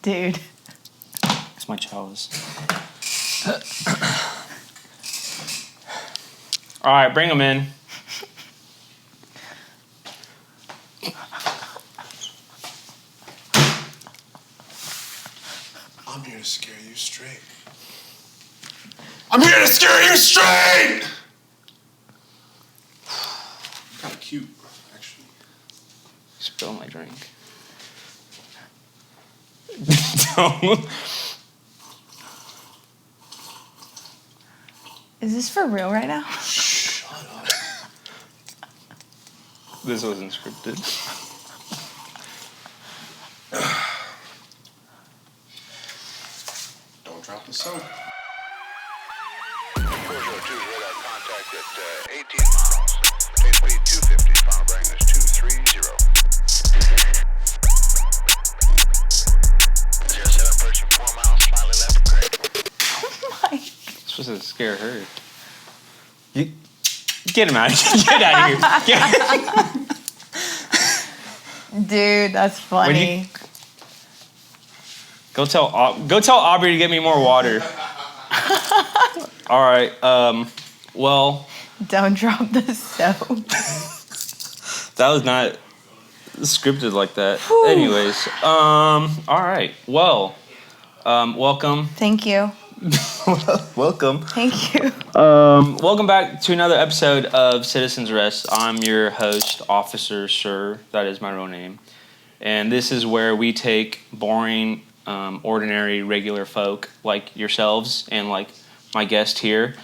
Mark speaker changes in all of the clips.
Speaker 1: Dude.
Speaker 2: It's my chalice. All right, bring them in.
Speaker 3: I'm here to scare you straight. I'm here to scare you straight! Kind of cute, actually.
Speaker 2: Spill my drink. Don't.
Speaker 1: Is this for real right now?
Speaker 3: Shut up.
Speaker 2: This wasn't scripted.
Speaker 3: Don't drop the soap.
Speaker 4: Contact at 18 miles. Pace speed 250. Final bearing is 230. 07 approaching 4 miles. Slightly left of grade.
Speaker 1: Oh my.
Speaker 2: It's supposed to scare her. You get him out of here. Get out of here.
Speaker 1: Dude, that's funny.
Speaker 2: Go tell Aubrey to get me more water. All right. Well.
Speaker 1: Don't drop the soap.
Speaker 2: That was not scripted like that.
Speaker 1: Whew.
Speaker 2: Anyways. All right. Well. Welcome.
Speaker 1: Thank you.
Speaker 2: Welcome.
Speaker 1: Thank you.
Speaker 2: Welcome back to another episode of Citizen's Arrest. I'm your host, Officer Sir. That is my real name. And this is where we take boring, ordinary, regular folk like yourselves and like my guest here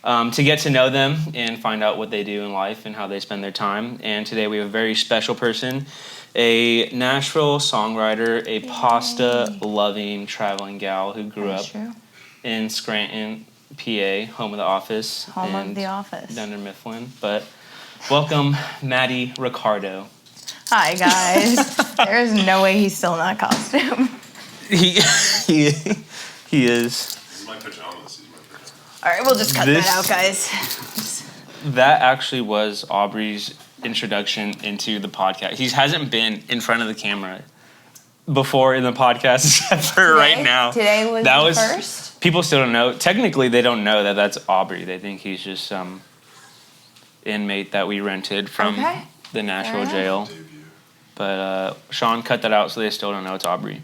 Speaker 2: to get to know them and find out what they do in life and how they spend their time. And today we have a very special person, a Nashville songwriter, a pasta-loving traveling gal who grew up in Scranton, PA, home of The Office.
Speaker 1: Home of The Office.
Speaker 2: Dunder Mifflin. But welcome, Maddie Ricardo.
Speaker 1: Hi, guys. There's no way he's still in that costume.
Speaker 2: He is.
Speaker 3: This is my pajamas.
Speaker 1: All right, we'll just cut that out, guys.
Speaker 2: That actually was Aubrey's introduction into the podcast. He hasn't been in front of the camera before in the podcast except for right now.
Speaker 1: Today was
Speaker 2: that
Speaker 1: the
Speaker 2: was
Speaker 1: first?
Speaker 2: People still don't know. Technically, they don't know that that's Aubrey. They think he's just some inmate that we rented from the Nashville jail. But Sean cut that out, so they still don't know it's Aubrey.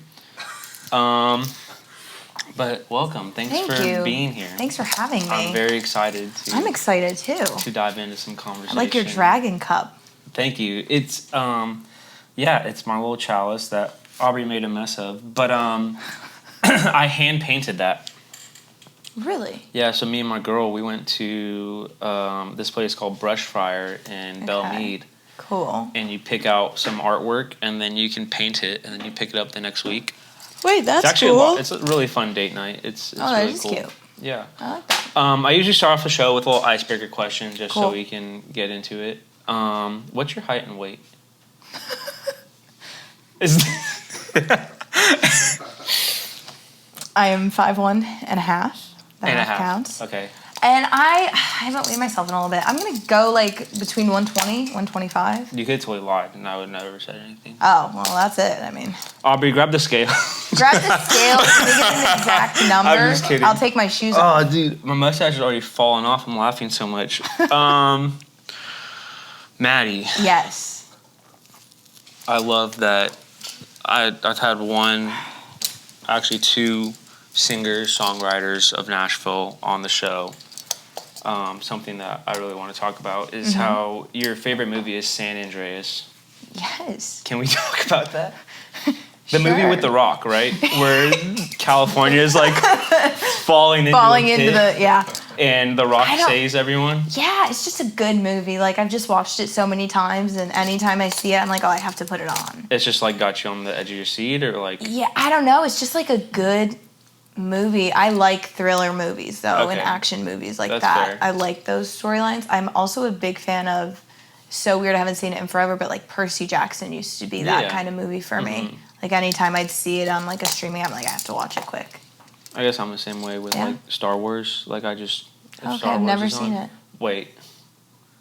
Speaker 2: But welcome. Thanks for being here.
Speaker 1: Thanks for having me.
Speaker 2: I'm very excited
Speaker 1: I'm excited too.
Speaker 2: to dive into some conversation.
Speaker 1: I like your dragon cup.
Speaker 2: Thank you. It's it's my little chalice that Aubrey made a mess of. But I hand painted that.
Speaker 1: Really?
Speaker 2: Yeah, so me and my girl, we went to this place called Brush Fryer in Belmead.
Speaker 1: Cool.
Speaker 2: And you pick out some artwork, and then you can paint it, and then you pick it up the next week.
Speaker 1: Wait, that's
Speaker 2: it's actually
Speaker 1: cool.
Speaker 2: It's a really fun date night. It's
Speaker 1: that
Speaker 2: really
Speaker 1: is
Speaker 2: cool.
Speaker 1: Cute.
Speaker 2: Yeah.
Speaker 1: I like that.
Speaker 2: I usually start off the show with a little icebreaker question just so we can get into it. What's your height and weight?
Speaker 1: I am 5'1" and a half. That counts.
Speaker 2: Okay.
Speaker 1: And I haven't weighed myself in a little bit. I'm going to go like between 120, 125.
Speaker 2: You could totally lied, and I would never say anything.
Speaker 1: Oh, well, that's it. I mean.
Speaker 2: Aubrey, grab the scale.
Speaker 1: Grab the scale. Can we get an exact number?
Speaker 2: I'm just kidding.
Speaker 1: I'll take my shoes off.
Speaker 2: Oh, dude, my mustache is already falling off. I'm laughing so much. Maddie.
Speaker 1: Yes.
Speaker 2: I love that I've had two singers, songwriters of Nashville on the show. Something that I really want to talk about is how your favorite movie is San Andreas.
Speaker 1: Yes.
Speaker 2: Can we talk about that? The movie with The Rock, right? Where California is like falling into the and The Rock saves everyone.
Speaker 1: Yeah, it's just a good movie. Like, I've just watched it so many times, and anytime I see it, I'm like, oh, I have to put it on.
Speaker 2: It's just like got you on the edge of your seat, or like.
Speaker 1: Yeah, I don't know. It's just like a good movie. I like thriller movies though, and action movies like that. Fair. I like those storylines. I'm also a big fan of. So weird, I haven't seen it in forever, but like Percy Jackson used to be that kind of movie for me. Like anytime I'd see it on like a streaming app, I'm like I have to watch it quick.
Speaker 2: I guess I'm the same way with like Star Wars. Like I just.
Speaker 1: I've never seen it.
Speaker 2: Wait.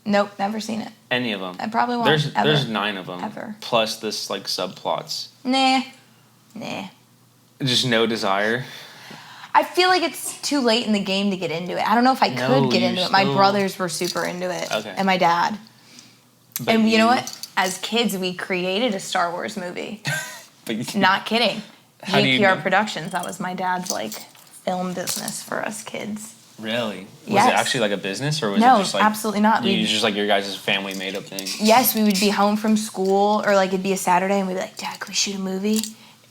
Speaker 1: Nope, never seen it.
Speaker 2: Any of them.
Speaker 1: I probably won't.
Speaker 2: There's 9 of them.
Speaker 1: Ever.
Speaker 2: Plus this like subplots.
Speaker 1: Nah.
Speaker 2: Just no desire?
Speaker 1: I feel like it's too late in the game to get into it. I don't know if I could get into it. My brothers were super into it.
Speaker 2: Okay.
Speaker 1: And my dad.
Speaker 2: But
Speaker 1: and you know what? As kids, we created a Star Wars movie. Not kidding. GPR Productions. That was my dad's like film business for us kids.
Speaker 2: Really? Was
Speaker 1: Yes.
Speaker 2: it actually like a business, or was
Speaker 1: No,
Speaker 2: it just like
Speaker 1: absolutely not.
Speaker 2: It was just like your guys' family made up thing?
Speaker 1: Yes, we would be home from school, or like it'd be a Saturday, and we'd be like, "Dad, can we shoot a movie?"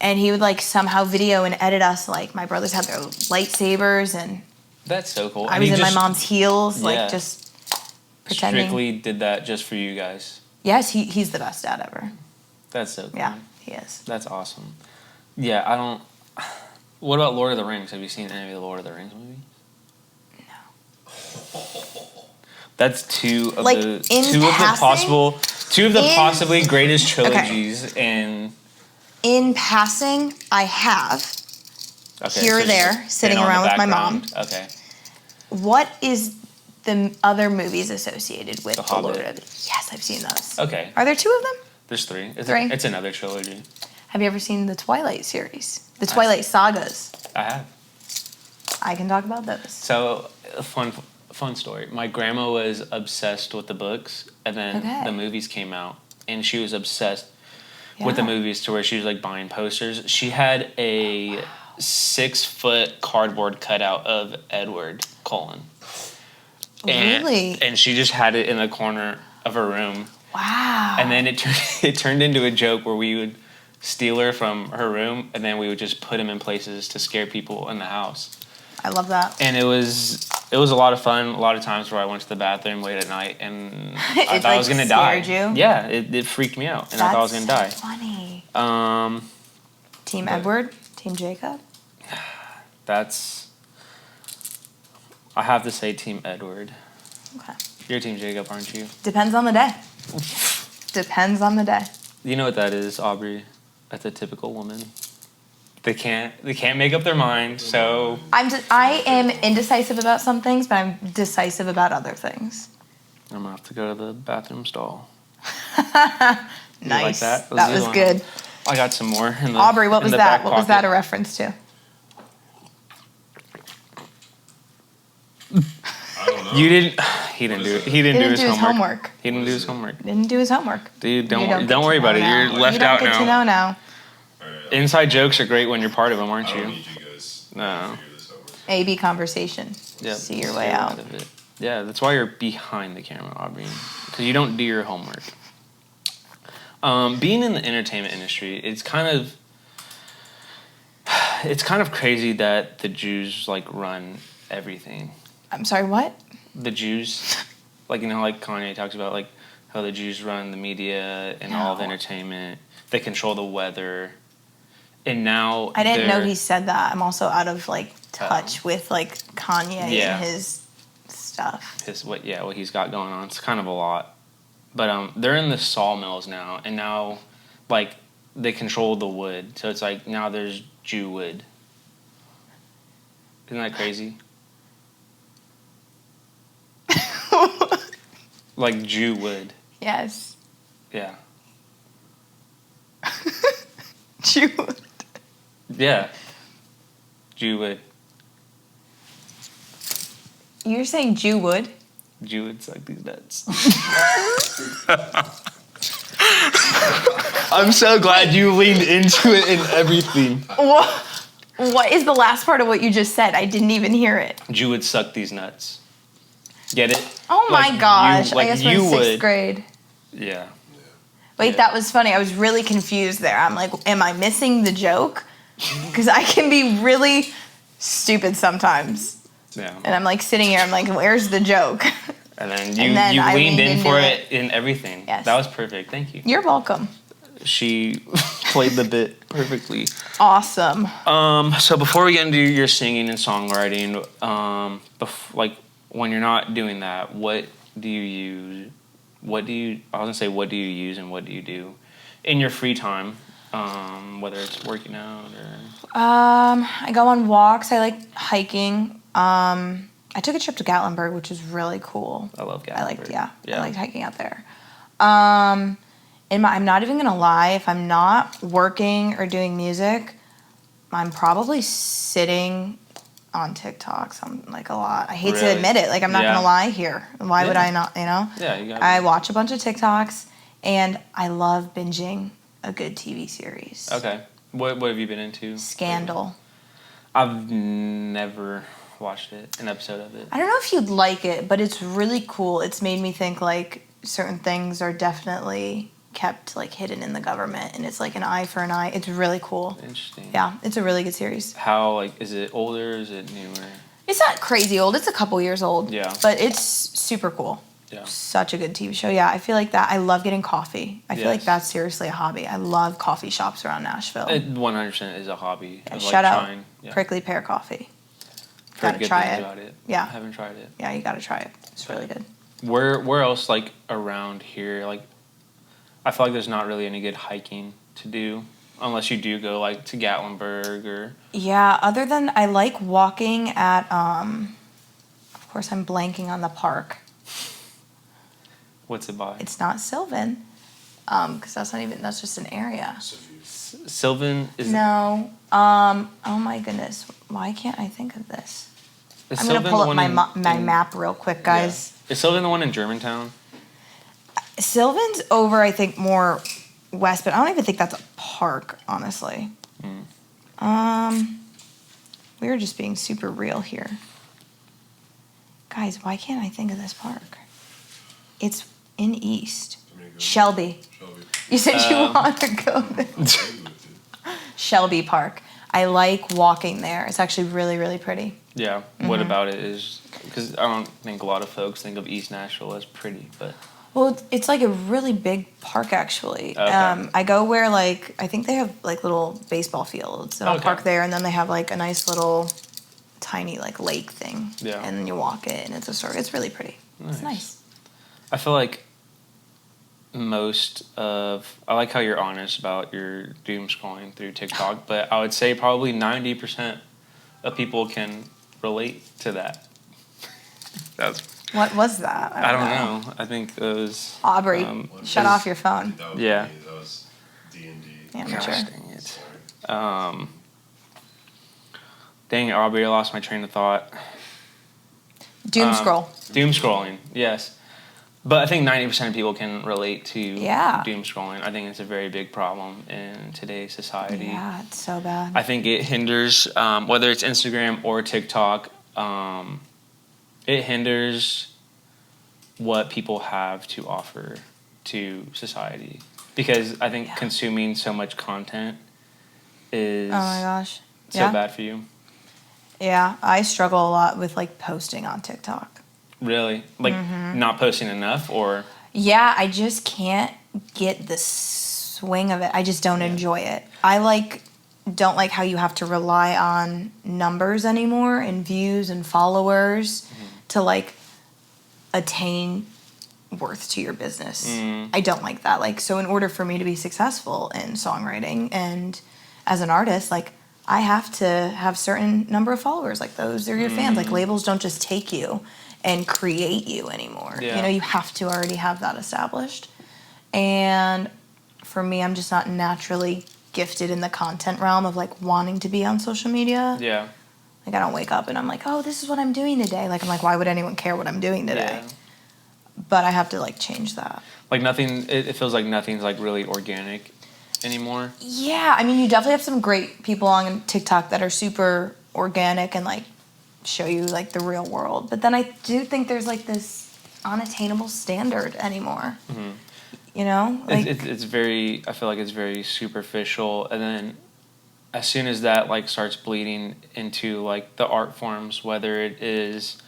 Speaker 1: And he would like somehow video and edit us. Like my brothers had their lightsabers, and
Speaker 2: That's so cool.
Speaker 1: I was in my mom's heels, like just pretending.
Speaker 2: Strictly did that just for you guys.
Speaker 1: Yes, he's the best dad ever.
Speaker 2: That's so cool.
Speaker 1: Yeah, he is.
Speaker 2: That's awesome. Yeah, I don't. What about Lord of the Rings? Have you seen any of the Lord of the Rings movies? That's two of the possibly greatest trilogies
Speaker 1: in passing, I have here or there sitting around with my mom.
Speaker 2: Okay.
Speaker 1: What is the other movies associated with
Speaker 2: The
Speaker 1: Lord
Speaker 2: Hobbit.
Speaker 1: of the Yes, I've seen those.
Speaker 2: Okay.
Speaker 1: Are there 2 of them?
Speaker 2: There's 3.
Speaker 1: Three.
Speaker 2: It's another trilogy.
Speaker 1: Have you ever seen the Twilight series? The Twilight sagas?
Speaker 2: I have.
Speaker 1: I can talk about those.
Speaker 2: So, a fun story. My grandma was obsessed with the books, and then the movies came out, and she was obsessed with the movies to where she was like buying posters. She had a 6-foot cardboard cutout of Edward Cullen.
Speaker 1: Really?
Speaker 2: And she just had it in the corner of her room.
Speaker 1: Wow.
Speaker 2: And then it turned into a joke where we would steal her from her room, and then we would just put him in places to scare people in the house.
Speaker 1: I love that.
Speaker 2: And it was a lot of fun. A lot of times where I went to the bathroom late at night and I thought I was gonna die.
Speaker 1: Scared you?
Speaker 2: Yeah, it freaked me out, and I thought I was gonna die.
Speaker 1: Funny. Team Edward, Team Jacob.
Speaker 2: I have to say Team Edward.
Speaker 1: Okay.
Speaker 2: You're Team Jacob, aren't you?
Speaker 1: Depends on the day. Depends on the day.
Speaker 2: You know what that is, Aubrey? That's a typical woman. They can't make up their mind, so...
Speaker 1: I am indecisive about some things, but I'm decisive about other things.
Speaker 2: I'm gonna have to go to the bathroom stall.
Speaker 1: Nice.
Speaker 2: You like that?
Speaker 1: That was good.
Speaker 2: I got some more in the
Speaker 1: Aubrey, what was that? What was that
Speaker 2: pocket.
Speaker 1: a reference to?
Speaker 3: I don't know.
Speaker 2: You didn't... He didn't do it. He didn't do his homework.
Speaker 1: He
Speaker 2: didn't do his homework.
Speaker 1: Didn't do his homework.
Speaker 2: Dude, don't worry about it. You're left out now.
Speaker 1: You don't get to know now.
Speaker 3: Right,
Speaker 2: Inside jokes are great when you're part of them, aren't
Speaker 3: I
Speaker 2: you?
Speaker 3: don't need you guys
Speaker 2: No.
Speaker 3: to figure this out.
Speaker 1: A/B conversation.
Speaker 2: Yep.
Speaker 1: See your way out.
Speaker 2: of it. Yeah, that's why you're behind the camera, Aubrey, because you don't do your homework. Being in the entertainment industry, it's kind of crazy that the Jews like run everything.
Speaker 1: I'm sorry, what?
Speaker 2: The Jews, like like Kanye talks about, like how the Jews run the media and all of entertainment. They control the weather, and now
Speaker 1: I didn't know he said that. I'm also out of like touch with like Kanye and his stuff.
Speaker 2: What he's got going on. It's kind of a lot, but they're in the sawmills now, and now like they control the wood. So it's like now there's Jew wood. Isn't that crazy? Like Jew wood.
Speaker 1: Yes.
Speaker 2: Yeah.
Speaker 1: Jew.
Speaker 2: Yeah. Jew would.
Speaker 1: You're saying Jew would?
Speaker 2: Jew would suck these nuts. I'm so glad you leaned into it in everything.
Speaker 1: What is the last part of what you just said? I didn't even hear it.
Speaker 2: Jew would suck these nuts. Get it?
Speaker 1: Oh my gosh. I guess we're in 6th
Speaker 2: would.
Speaker 1: grade.
Speaker 2: Yeah.
Speaker 1: Wait, that was funny. I was really confused there. I'm like, am I missing the joke? Because I can be really stupid sometimes.
Speaker 2: Yeah.
Speaker 1: And I'm like sitting here, I'm like, where's the joke?
Speaker 2: And then you leaned in for it in everything.
Speaker 1: Yes.
Speaker 2: That was perfect. Thank you.
Speaker 1: You're welcome.
Speaker 2: She played the bit perfectly.
Speaker 1: Awesome.
Speaker 2: So before we get into your singing and songwriting, like when you're not doing that, what do you use? What do you use and what do you do in your free time? Whether it's working out or...
Speaker 1: I go on walks. I like hiking. I took a trip to Gatlinburg, which is really cool.
Speaker 2: I love Gatlinburg.
Speaker 1: I liked hiking out there. I'm not even gonna lie. If I'm not working or doing music, I'm probably sitting on TikToks. I'm like a lot. I hate to admit it. Like, I'm not going to lie here. Why would I not, you know?
Speaker 2: Yeah, you got
Speaker 1: I watch a bunch of TikToks, and I love binging a good TV series.
Speaker 2: Okay. What have you been into?
Speaker 1: Scandal.
Speaker 2: I've never watched an episode of it.
Speaker 1: I don't know if you'd like it, but it's really cool. It's made me think, like, certain things are definitely kept, like, hidden in the government, and it's like an eye for an eye. It's really cool.
Speaker 2: Interesting.
Speaker 1: Yeah, it's a really good series.
Speaker 2: How, like, is it older? Is it newer?
Speaker 1: It's not crazy old. It's a couple years old.
Speaker 2: Yeah.
Speaker 1: But it's super cool.
Speaker 2: Yeah.
Speaker 1: Such a good TV show. Yeah, I feel like that. I love getting coffee. I feel like that's seriously a hobby. I love coffee shops around Nashville.
Speaker 2: It 100% is a hobby.
Speaker 1: Yeah, shout out Prickly Pear Coffee. Gotta try it.
Speaker 2: About it.
Speaker 1: Yeah.
Speaker 2: I haven't tried it.
Speaker 1: Yeah, you gotta try it. It's really good.
Speaker 2: Where else, like, around here, like, I feel like there's not really any good hiking to do unless you do go, like, to Gatlinburg or...
Speaker 1: Yeah, other than I like walking at, of course I'm blanking on the park.
Speaker 2: What's it by?
Speaker 1: It's not Sylvan, because that's just an area.
Speaker 2: Sylvan is...
Speaker 1: No. Oh my goodness. Why can't I think of this? I'm going to pull up my map real quick, guys.
Speaker 2: Yeah. Is Sylvan the one in Germantown?
Speaker 1: Sylvan's over, I think, more west, but I don't even think that's a park, honestly. We were just being super real here. Guys, why can't I think of this park? It's in East. Shelby. You said you want to go there. Shelby Park. I like walking there. It's actually really, really pretty.
Speaker 2: Yeah. What about it is... Because I don't think a lot of folks think of East Nashville as pretty, but...
Speaker 1: Well, it's like a really big park, actually.
Speaker 2: Okay.
Speaker 1: I go where, like, I think they have, like, little baseball fields. And I'll park there, and then they have, like, a nice little tiny, like, lake thing.
Speaker 2: Yeah.
Speaker 1: And then you walk it, and it's really pretty. Nice. It's nice.
Speaker 2: I feel like I like how you're honest about your doom scrolling through TikTok, but I would say probably 90% of people can relate to that.
Speaker 1: What was that?
Speaker 2: I don't know. I think it was...
Speaker 1: Aubrey, shut off your phone.
Speaker 2: Yeah.
Speaker 3: That was D&D.
Speaker 1: Amateur.
Speaker 2: Gosh, dang it. Dang it, Aubrey, I lost my train of thought.
Speaker 1: Doom scroll.
Speaker 2: Doom scrolling, yes. But I think 90% of people can relate to doom scrolling. I think it's a very big problem in today's society.
Speaker 1: Yeah, it's so bad.
Speaker 2: I think it hinders, whether it's Instagram or TikTok, it hinders what people have to offer to society. Because I think consuming so much content is
Speaker 1: oh my gosh.
Speaker 2: so bad for you.
Speaker 1: Yeah, I struggle a lot with, like, posting on TikTok.
Speaker 2: Really? Like, not posting enough, or?
Speaker 1: Yeah, I just can't get the swing of it. I just don't enjoy it. I don't like how you have to rely on numbers anymore and views and followers to, like, attain worth to your business. I don't like that. Like, so in order for me to be successful in songwriting and as an artist, like, I have to have certain number of followers. Like, those are your fans. Like, labels don't just take you and create you anymore.
Speaker 2: Yeah.
Speaker 1: You know, you have to already have that established. And for me, I'm just not naturally gifted in the content realm of, like, wanting to be on social media.
Speaker 2: Yeah.
Speaker 1: Like, I don't wake up and I'm like, oh, this is what I'm doing today. Like, I'm like, why would anyone care what I'm doing today?
Speaker 2: Yeah.
Speaker 1: But I have to, like, change that.
Speaker 2: Like, nothing, it feels like nothing's, like, really organic anymore.
Speaker 1: Yeah, I mean, you definitely have some great people on TikTok that are super organic and, like, show you, like, the real world. But then I do think there's, like, this unattainable standard anymore. You know? Like,
Speaker 2: it's very, I feel like it's very superficial. And then as soon as that, like, starts bleeding into, like, the art forms, whether it is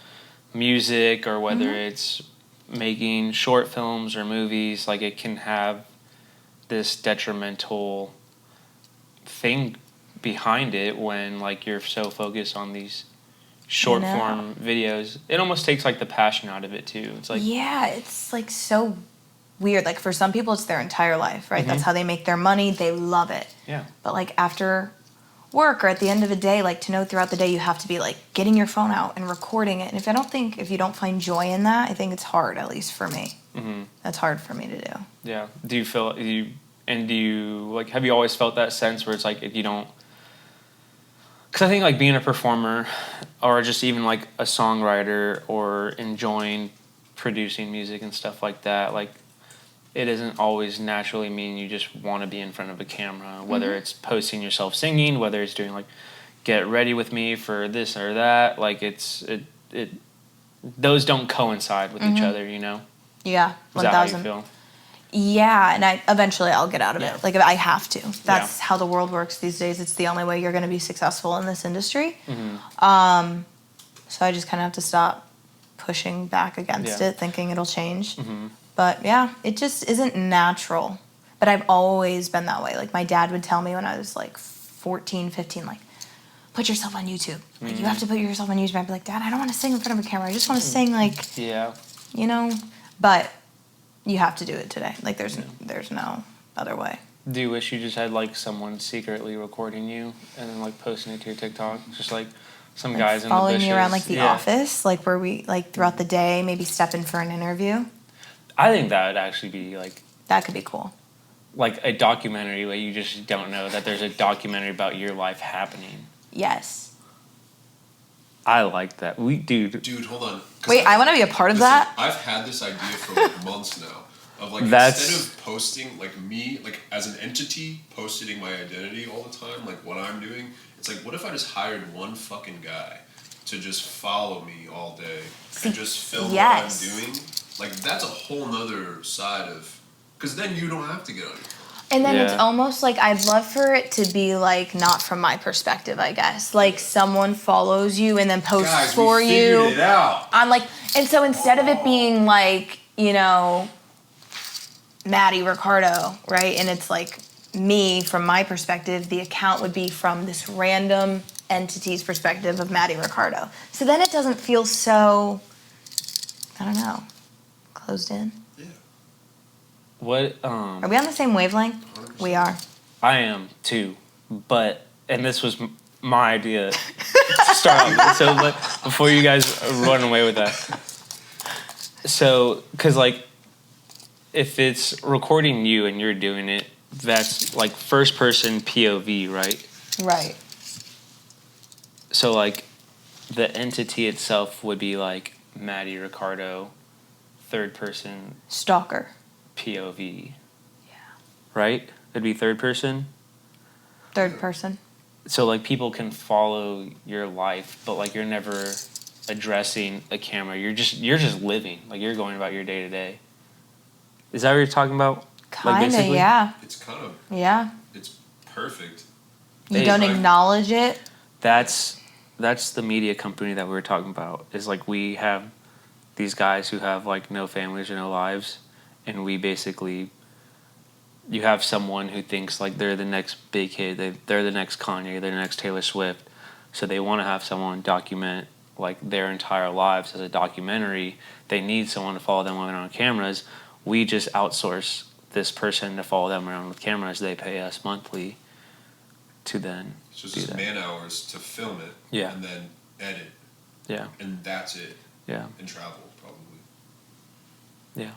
Speaker 2: music or whether it's making short films or movies, like, it can have this detrimental thing behind it when, like, you're so focused on these short form videos. It almost takes, like, the passion out of it too. It's like,
Speaker 1: yeah, it's, like, so weird. Like, for some people it's their entire life, right? That's how they make their money. They love it.
Speaker 2: Yeah.
Speaker 1: But, like, after work or at the end of the day, like, to know throughout the day you have to be, like, getting your phone out and recording it. And if you don't find joy in that, I think it's hard, at least for me. That's hard for me to do.
Speaker 2: Yeah. Do you, like, have you always felt that sense where it's like, if you don't Because I think like being a performer or just even like a songwriter or enjoying producing music and stuff like that, like it doesn't always naturally mean you just want to be in front of a camera, whether it's posting yourself singing, whether it's doing like get ready with me for this or that, like it those don't coincide with each other, you know?
Speaker 1: Yeah, 1,000.
Speaker 2: Is that how you feel?
Speaker 1: Yeah, and eventually I'll get out of it. Like, I have to. That's how the world works these days. It's the only way you're going to be successful in this industry. So I just kind of have to stop pushing back against it, thinking it'll change. But yeah, it just isn't natural. But I've always been that way. Like, my dad would tell me when I was like 14, 15, like, put yourself on YouTube. Like, you have to put yourself on YouTube. I'd be like, Dad, I don't want to sing in front of a camera. I just want to sing, like, you know? But you have to do it today. Like, there's no other way.
Speaker 2: Do you wish you just had, like, someone secretly recording you and then, like, posting it to your TikTok? Just, like, some like guys in the bushes.
Speaker 1: Following me around, like, the office? Like, where we, like, throughout the day, maybe step in for an interview?
Speaker 2: I think that would actually be, like...
Speaker 1: That could be cool.
Speaker 2: Like, a documentary where you just don't know that there's a documentary about your life happening.
Speaker 1: Yes.
Speaker 2: I like that. Dude,
Speaker 3: hold on.
Speaker 1: Wait, I want to be a part of that.
Speaker 3: I've had this idea for like months now. Of like instead of posting like me, like as an entity, posting my identity all the time, like what I'm doing, it's like what if I just hired one fucking guy to just follow me all day and just film what I'm doing? Like that's a whole nother side of, because then you don't have to get on your phone.
Speaker 1: And then it's almost like I'd love for it to be like not from my perspective, I guess. Like someone follows you and then posts for you.
Speaker 3: Figured it out.
Speaker 1: I'm like, and so instead of it being like, you know, Maddie Ricardo, right? And it's like me from my perspective, the account would be from this random entity's perspective of Maddie Ricardo. So then it doesn't feel so, I don't know, closed in.
Speaker 2: What,
Speaker 1: Are we on the same wavelength? 100%. We are.
Speaker 2: I am too, and this was my idea to start off. So before you guys run away with that. So, cause like, if it's recording you and you're doing it, that's like first person POV, right?
Speaker 1: Right.
Speaker 2: So like, the entity itself would be like Maddie Ricardo, third person.
Speaker 1: Stalker.
Speaker 2: POV. Yeah. Right? It'd be third person?
Speaker 1: Third person. So,
Speaker 2: like, people can follow your life, but, like, you're never addressing a camera. You're just living. Like, you're going about your day-to-day. Is that what you're talking about?
Speaker 1: Kinda, like, yeah.
Speaker 3: It's kind of...
Speaker 1: Yeah.
Speaker 3: It's perfect.
Speaker 1: You don't acknowledge it?
Speaker 2: That's the media company that we were talking about. Is, like, we have these guys who have, like, no families or no lives. And we basically, you have someone who thinks like they're the next big hit, they're the next Kanye, they're the next Taylor Swift. So they want to have someone document like their entire lives as a documentary. They need someone to follow them around cameras. We just outsource this person to follow them around with cameras. They pay us monthly to then
Speaker 3: It's just man hours to film it and then edit.
Speaker 2: Yeah.
Speaker 3: And that's it.
Speaker 2: Yeah.
Speaker 3: And travel, probably.
Speaker 2: Yeah.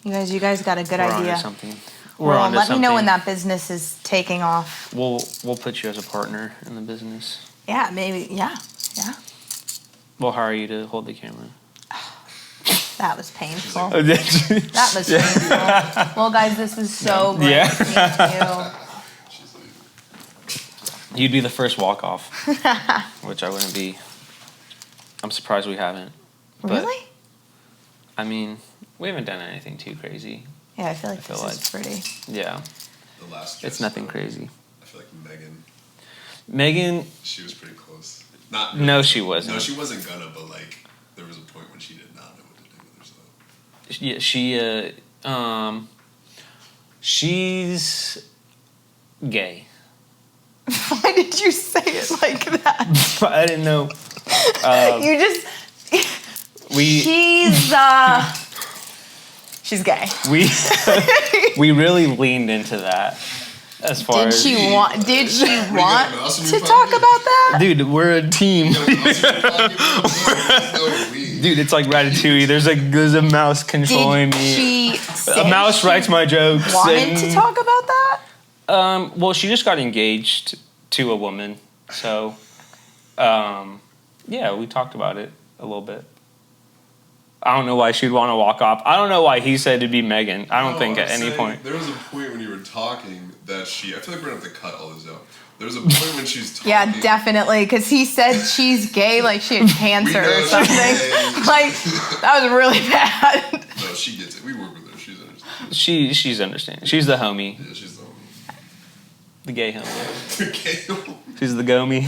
Speaker 1: You guys got a good idea.
Speaker 2: Onto something.
Speaker 1: Well, let me know when that business is taking off.
Speaker 2: We'll put you as a partner in the business.
Speaker 1: Yeah, maybe. Yeah.
Speaker 2: We'll hire you to hold the camera.
Speaker 1: That was painful.
Speaker 2: That
Speaker 1: was painful. Well, guys, this was so great.
Speaker 2: Yeah.
Speaker 1: Thank
Speaker 2: you. You'd be the first walk-off, which I wouldn't be. I'm surprised we haven't.
Speaker 1: Really?
Speaker 2: I mean, we haven't done anything too crazy.
Speaker 1: Yeah, I feel like this is pretty.
Speaker 2: Yeah.
Speaker 3: The last
Speaker 2: it's nothing crazy.
Speaker 3: I feel like
Speaker 2: Megan.
Speaker 3: She was pretty close.
Speaker 2: No, she wasn't.
Speaker 3: No, she wasn't gonna, but like there was a point when she did not know what to do with herself.
Speaker 2: Yeah, she's gay.
Speaker 1: Why did you say it like that?
Speaker 2: I didn't know.
Speaker 1: You just. She's gay.
Speaker 2: We really leaned into that. As far
Speaker 1: Did
Speaker 2: as
Speaker 1: she want to talk about that?
Speaker 2: Dude, we're a team. Dude, it's like Ratatouille. There's a mouse controlling me. A mouse writes my jokes.
Speaker 1: Wanted to talk about that?
Speaker 2: Well, she just got engaged to a woman, so Yeah, we talked about it a little bit. I don't know why she'd want to walk off. I don't know why he said to be Megan. I don't think at any point.
Speaker 3: There was a point when you were talking that I feel like we're going to have to cut all this out. There was a point when she's talking.
Speaker 1: Yeah, definitely, because he said she's gay like she had cancer or something. Like, that was really bad.
Speaker 3: No, she gets it. We work with her. She's understanding.
Speaker 2: She's understanding. She's the homie.
Speaker 3: Yeah, she's the homie.
Speaker 2: The gay homie.
Speaker 3: The gay homie.
Speaker 2: She's the gomie.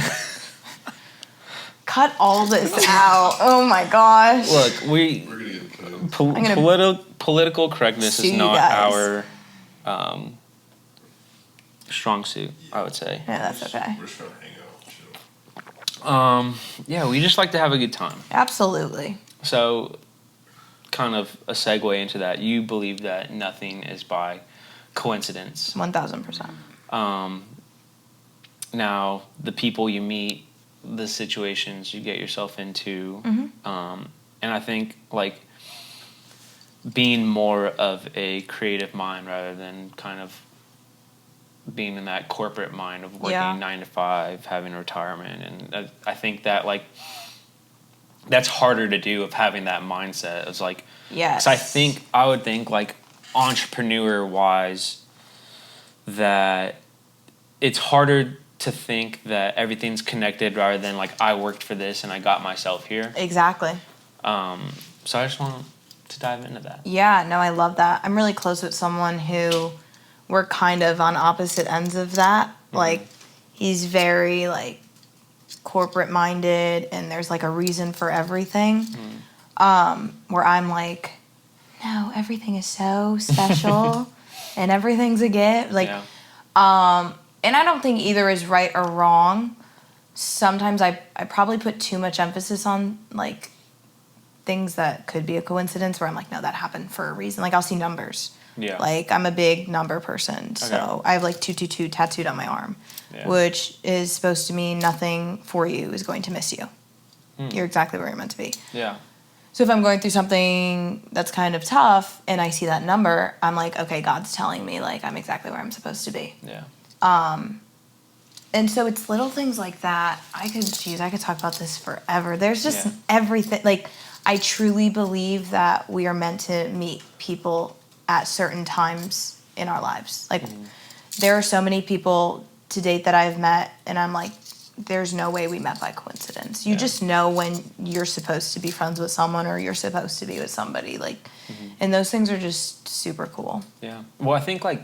Speaker 1: Cut all this out. Oh my gosh.
Speaker 2: Look, we're gonna get political correctness is not our strong suit, I would say.
Speaker 1: Yeah, that's okay.
Speaker 3: We're just trying to hang out.
Speaker 2: Yeah, we just like to have a good time.
Speaker 1: Absolutely.
Speaker 2: So, kind of a segue into that. You believe that nothing is by coincidence.
Speaker 1: 1,000%.
Speaker 2: Now, the people you meet, the situations you get yourself into, and I think like being more of a creative mind rather than kind of being in that corporate mind of working 9 to 5, having a retirement, and I think that like that's harder to do of having that mindset. It's like,
Speaker 1: yes,
Speaker 2: because I would think like entrepreneur wise that it's harder to think that everything's connected rather than like I worked for this and I got myself here.
Speaker 1: Exactly.
Speaker 2: So I just want to dive into that.
Speaker 1: Yeah, no, I love that. I'm really close with someone who we're kind of on opposite ends of that. Mm-hmm. Like, he's very like corporate minded and there's like a reason for everything. Where I'm like, no, everything is so special and everything's a gift. Like, and I don't think either is right or wrong. Sometimes I probably put too much emphasis on, like, things that could be a coincidence where I'm like, no, that happened for a reason. Like, I'll see numbers. Yeah. Like, I'm a big number person. Okay. So I have, like, 222 tattooed on my arm, which is supposed to mean nothing for you is going to miss you. You're exactly where you're meant to be. Yeah. So if I'm going through something that's kind of tough and I see that number, I'm like, okay, God's telling me, like, I'm exactly where I'm supposed to be. Yeah. And so it's little things like that. I could talk about this forever. There's just everything. Like, I truly believe that we are meant to meet people at certain times in our lives. Like, there are so many people to date that I've met, and I'm like, there's no way we met by coincidence. You just know when you're supposed to be friends with someone or you're supposed to be with somebody. Like, and those things are just super cool. Yeah.
Speaker 2: Well, I think, like,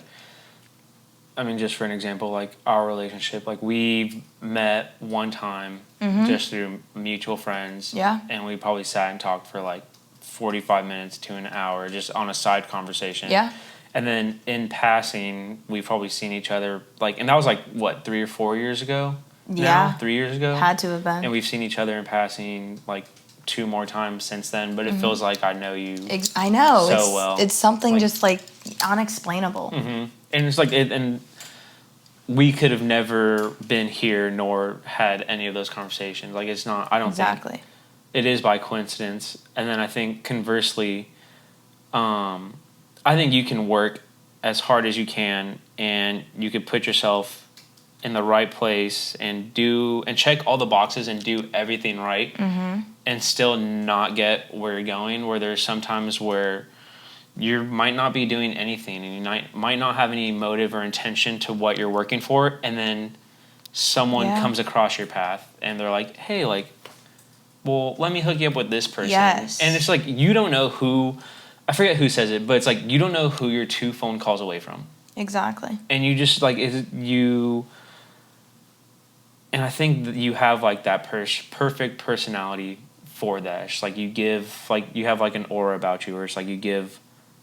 Speaker 2: I mean, just for an example, like our relationship, like we met one time just through mutual friends. Yeah. And we probably sat and talked for like 45 minutes to an hour just on a side conversation. Yeah. And then in passing, we've probably seen each other like, and that was like, what, 3 or 4 years ago? Yeah. 3 years ago?
Speaker 1: Had to have been.
Speaker 2: And we've seen each other in passing like 2 more times since then, but it feels like I know you
Speaker 1: I know.
Speaker 2: So well.
Speaker 1: It's something like, just like unexplainable.
Speaker 2: And it's like, and we could have never been here nor had any of those conversations. Like, it's not, I don't think it is by coincidence. And then I think conversely, I think you can work as hard as you can and you could put yourself in the right place and check all the boxes and do everything right and still not get where you're going, where there's sometimes where you might not be doing anything and you might not have any motive or intention to what you're working for, and then someone comes across your path and they're like, hey, like, well, let me hook you up with this person. Yes. And it's like, you don't know who, I forget who says it, but it's like, you don't know who you're 2 phone calls away from.
Speaker 1: Exactly.
Speaker 2: And you just like, and I think that you have like that perfect personality for that. It's like you have like an aura about you, where it's like you give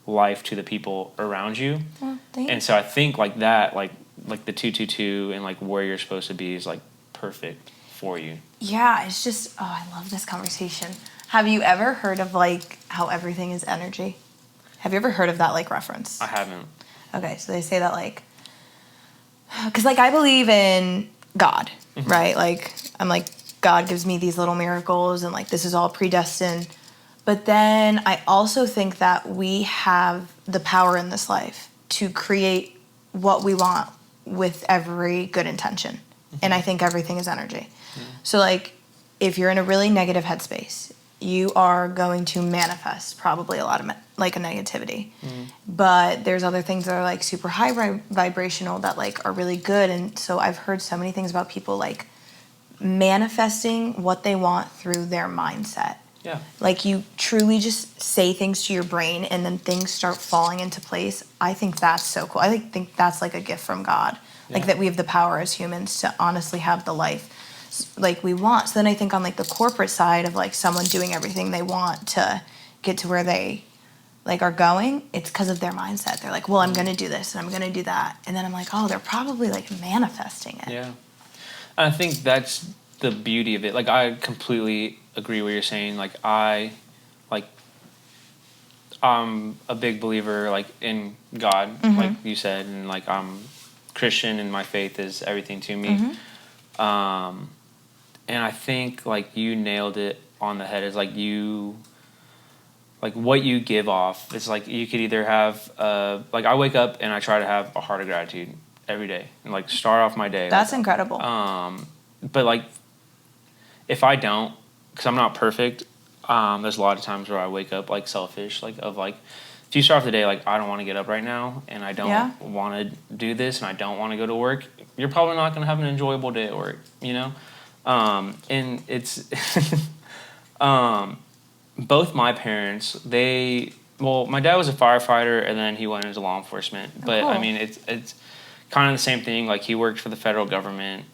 Speaker 2: life to the people around you. Oh, and so I think like that, like the 222 and like where you're supposed to be is like perfect for you.
Speaker 1: Yeah, it's just, I love this conversation. Have you ever heard of like how everything is energy? Have you ever heard of that like reference?
Speaker 2: I haven't.
Speaker 1: Okay, so they say that like, because like I believe in God, right? Like I'm like, God gives me these little miracles and like this is all predestined. But then I also think that we have the power in this life to create what we want with every good intention. And I think everything is energy. So, like, if you're in a really negative headspace, you are going to manifest probably a lot of, like, a negativity. But there's other things that are, like, super high vibrational that, like, are really good. And so I've heard so many things about people, like, manifesting what they want through their mindset.
Speaker 2: Yeah.
Speaker 1: Like, you truly just say things to your brain and then things start falling into place. I think that's so cool. I think that's like a gift from God. Like, that we have the power as humans to honestly have the life like we want. So then I think on, like, the corporate side of, like, someone doing everything they want to get to where they, like, are going, it's because of their mindset. They're like, well, I'm going to do this and I'm going to do that. And then I'm like, oh, they're probably, like, manifesting it.
Speaker 2: Yeah. I think that's the beauty of it. Like, I completely agree what you're saying. Like, I'm a big believer, like, in God, like you said, and, like, I'm Christian and my faith is everything to me. And I think, like, you nailed it on the head. It's like what you give off. It's like you could either have, like, I wake up and I try to have a heart of gratitude every day and, like, start off my day.
Speaker 1: That's incredible.
Speaker 2: But, like, if I don't, because I'm not perfect, there's a lot of times where I wake up, like, selfish, like, if you start off the day, like, I don't want to get up right now, and I don't want to do this, and I don't want to go to work, you're probably not going to have an enjoyable day at work, you know? And it's, both my parents, my dad was a firefighter, and then he went into law enforcement, but, I mean, it's kind of the same thing. Like, he worked for the federal government.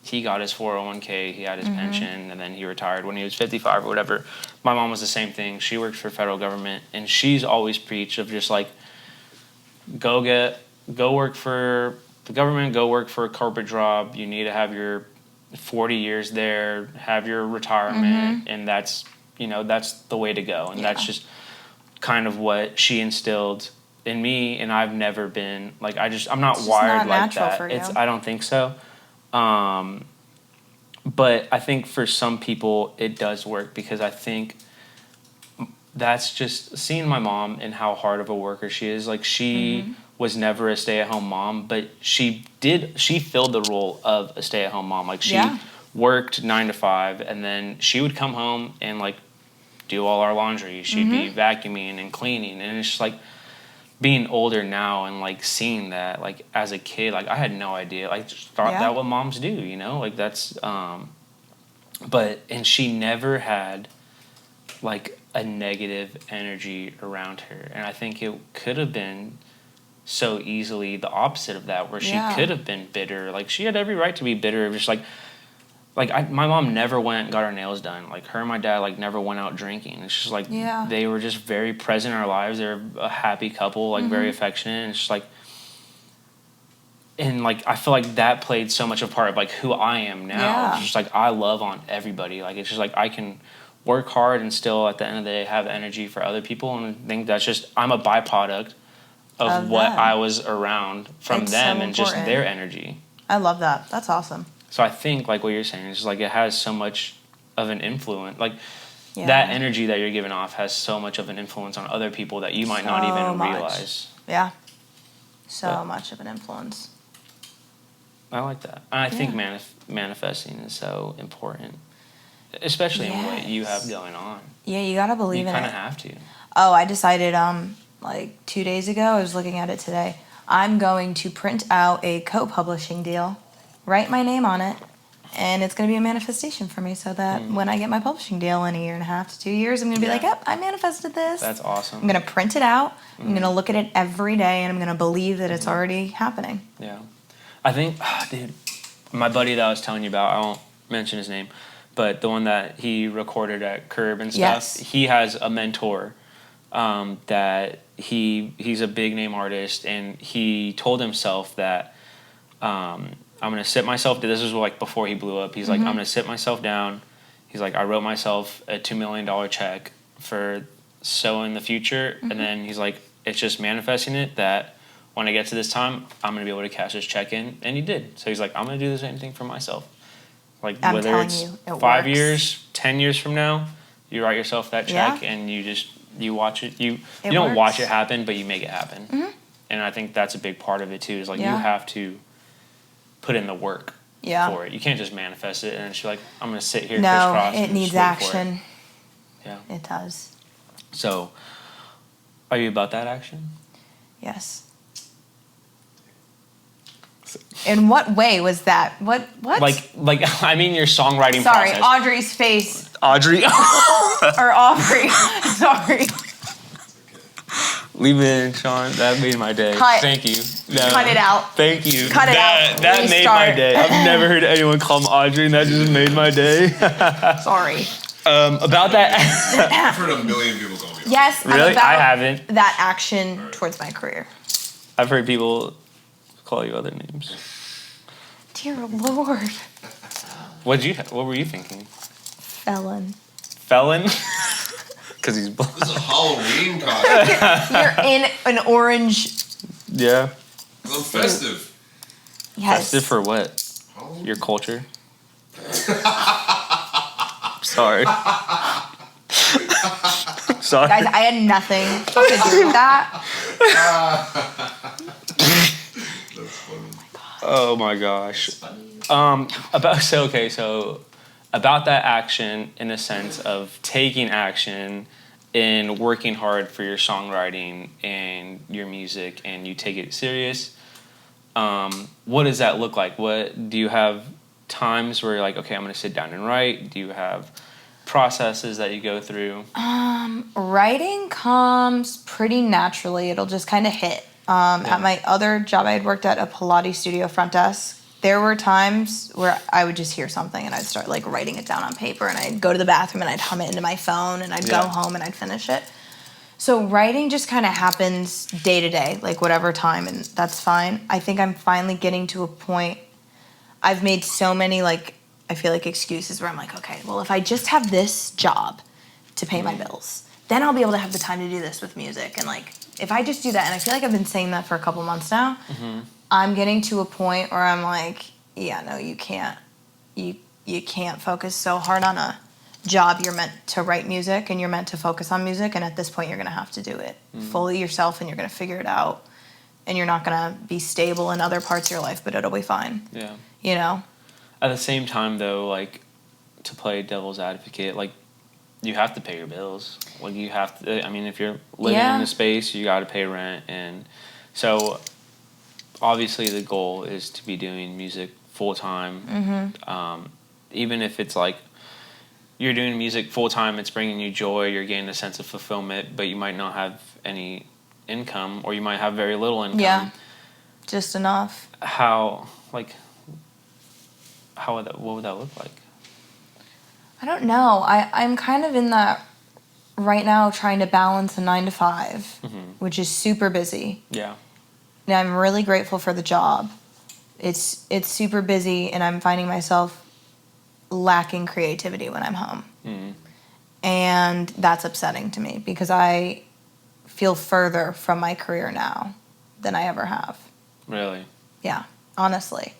Speaker 2: He got his 401k, he had his pension, and then he retired when he was 55 or whatever. My mom was the same thing. She worked for federal government, and she's always preached of just, like, go work for the government, go work for a corporate job. You need to have your 40 years there, have your retirement, and that's the way to go. And that's just kind of what she instilled in me, and I've never been, like, I'm not wired like that. I don't think so. But I think for some people it does work, because I think that's just seeing my mom and how hard of a worker she is. Like, she was never a stay-at-home mom, but she filled the role of a stay-at-home mom. Like, she worked 9 to 5, and then she would come home and, like, do all our laundry. She'd be vacuuming and cleaning, and it's just, like, being older now and, like, seeing that, like, as a kid, like, I had no idea. Like, just thought that what moms do, you know? Like, that's, and she never had, like, a negative energy around her. And I think it could have been so easily the opposite of that, where she could have been bitter. Like, she had every right to be bitter. Just, like my mom never went and got her nails done. Like, her and my dad, like, never went out drinking. It's just, like, they were just very present in our lives. They're a happy couple, like, very affectionate. And it's just, like, and, like, I feel like that played so much a part of, like, who I am now. It's just, like, I love on everybody. Like, it's just, like, I can work hard and still, at the end of the day, have energy for other people. And I think that's just, I'm a byproduct of what I was around from them, and just their energy.
Speaker 1: I love that. That's awesome.
Speaker 2: So I think, like, what you're saying is, like, it has so much of an influence. Like, that energy that you're giving off has so much of an influence on other people that you might not even realize.
Speaker 1: Yeah. So much of an influence.
Speaker 2: I like that. And I think manifesting is so important, especially in what you have going on.
Speaker 1: Yeah, you got to believe in it.
Speaker 2: You kind of have to.
Speaker 1: Oh, I decided, like 2 days ago, I was looking at it today, I'm going to print out a co-publishing deal, write my name on it, and it's going to be a manifestation for me, so that when I get my publishing deal in 1.5 to 2 years, I'm going to be like, yep, I manifested this.
Speaker 2: That's awesome.
Speaker 1: I'm going to print it out, I'm going to look at it every day, and I'm going to believe that it's already happening.
Speaker 2: Yeah. I think, dude, my buddy that I was telling you about, I won't mention his name, but the one that he recorded at Curb and stuff, he has a mentor that he's a big name artist, and he told himself that I'm going to sit myself, this was like before he blew up, he's like, I'm going to sit myself down, he's like, I wrote myself a $2 million check for so in the future, and then he's like, it's just manifesting it that when I get to this time, I'm going to be able to cash this check in, and he did. So he's like, I'm going to do the same thing for myself. Like, whether it's 5 years, 10 years from now, you write yourself that check, and you watch it. You don't watch it happen, but you make it happen. And I think that's a big part of it too. Is like you have to put in the work. for it. You can't just manifest it and she's like, I'm going to sit here crisscross.
Speaker 1: No, it needs action.
Speaker 2: Yeah.
Speaker 1: It does.
Speaker 2: So, are you about that action?
Speaker 1: Yes. In what way was that? What?
Speaker 2: Like I mean your songwriting
Speaker 1: process.
Speaker 2: Sorry,
Speaker 1: Audrey's face.
Speaker 2: Audrey?
Speaker 1: Or Aubrey. Sorry.
Speaker 2: Leave it in, Sean. That made my day.
Speaker 1: Cut.
Speaker 2: Thank you. No,
Speaker 1: cut it out.
Speaker 2: Thank you.
Speaker 1: Cut it out.
Speaker 2: That made my day. I've never heard anyone call me Audrey, and that just made my day.
Speaker 1: Sorry.
Speaker 2: About that.
Speaker 3: I've heard a million people call me Audrey.
Speaker 1: Yes,
Speaker 2: really? I haven't.
Speaker 1: That action towards my career.
Speaker 2: I've heard people call you other names.
Speaker 1: Dear Lord.
Speaker 2: What were you thinking?
Speaker 1: Felon.
Speaker 2: Felon? Because he's black.
Speaker 3: This is a Halloween costume.
Speaker 1: You're in an orange.
Speaker 2: Yeah.
Speaker 3: I'm festive.
Speaker 1: Yes.
Speaker 2: Festive for what?
Speaker 3: Halloween?
Speaker 2: Your culture? Sorry. Sorry.
Speaker 1: Guys, I had nothing to do with that.
Speaker 3: That's funny.
Speaker 2: Oh my gosh. About that action in the sense of taking action and working hard for your songwriting and your music and you take it serious. What does that look like? What do you have times where you're like, okay, I'm going to sit down and write? Do you have processes that you go through?
Speaker 1: Writing comes pretty naturally. It'll just kind of hit. At my other job, I had worked at a Pilates studio front desk. There were times where I would just hear something and I'd start like writing it down on paper and I'd go to the bathroom and I'd hum it into my phone and I'd go home and I'd finish it. So writing just kind of happens day to day, like whatever time, and that's fine. I think I'm finally getting to a point. I've made so many I feel like excuses where I'm like, okay, well, if I just have this job to pay my bills, then I'll be able to have the time to do this with music. And if I just do that, and I feel like I've been saying that for a couple months now, I'm getting to a point where I'm like, yeah, no, you can't. You can't focus so hard on a job. You're meant to write music and you're meant to focus on music, and at this point you're going to have to do it fully yourself and you're going to figure it out, and you're not going to be stable in other parts of your life, but it'll be fine.
Speaker 2: Yeah.
Speaker 1: You know?
Speaker 2: At the same time, though, to play devil's advocate, you have to pay your bills. You have to, I mean, if you're living in a space, you got to pay rent. And so, obviously, the goal is to be doing music full-time. Even if it's you're doing music full-time, it's bringing you joy, you're getting a sense of fulfillment, but you might not have any income, or you might have very little income.
Speaker 1: Yeah, just enough.
Speaker 2: What would that look like?
Speaker 1: I don't know. I'm kind of in that right now, trying to balance a 9 to 5, which is super busy.
Speaker 2: Yeah.
Speaker 1: And I'm really grateful for the job. It's super busy, and I'm finding myself lacking creativity when I'm home. And that's upsetting to me because I feel further from my career now than I ever have.
Speaker 2: Really?
Speaker 1: Yeah, honestly.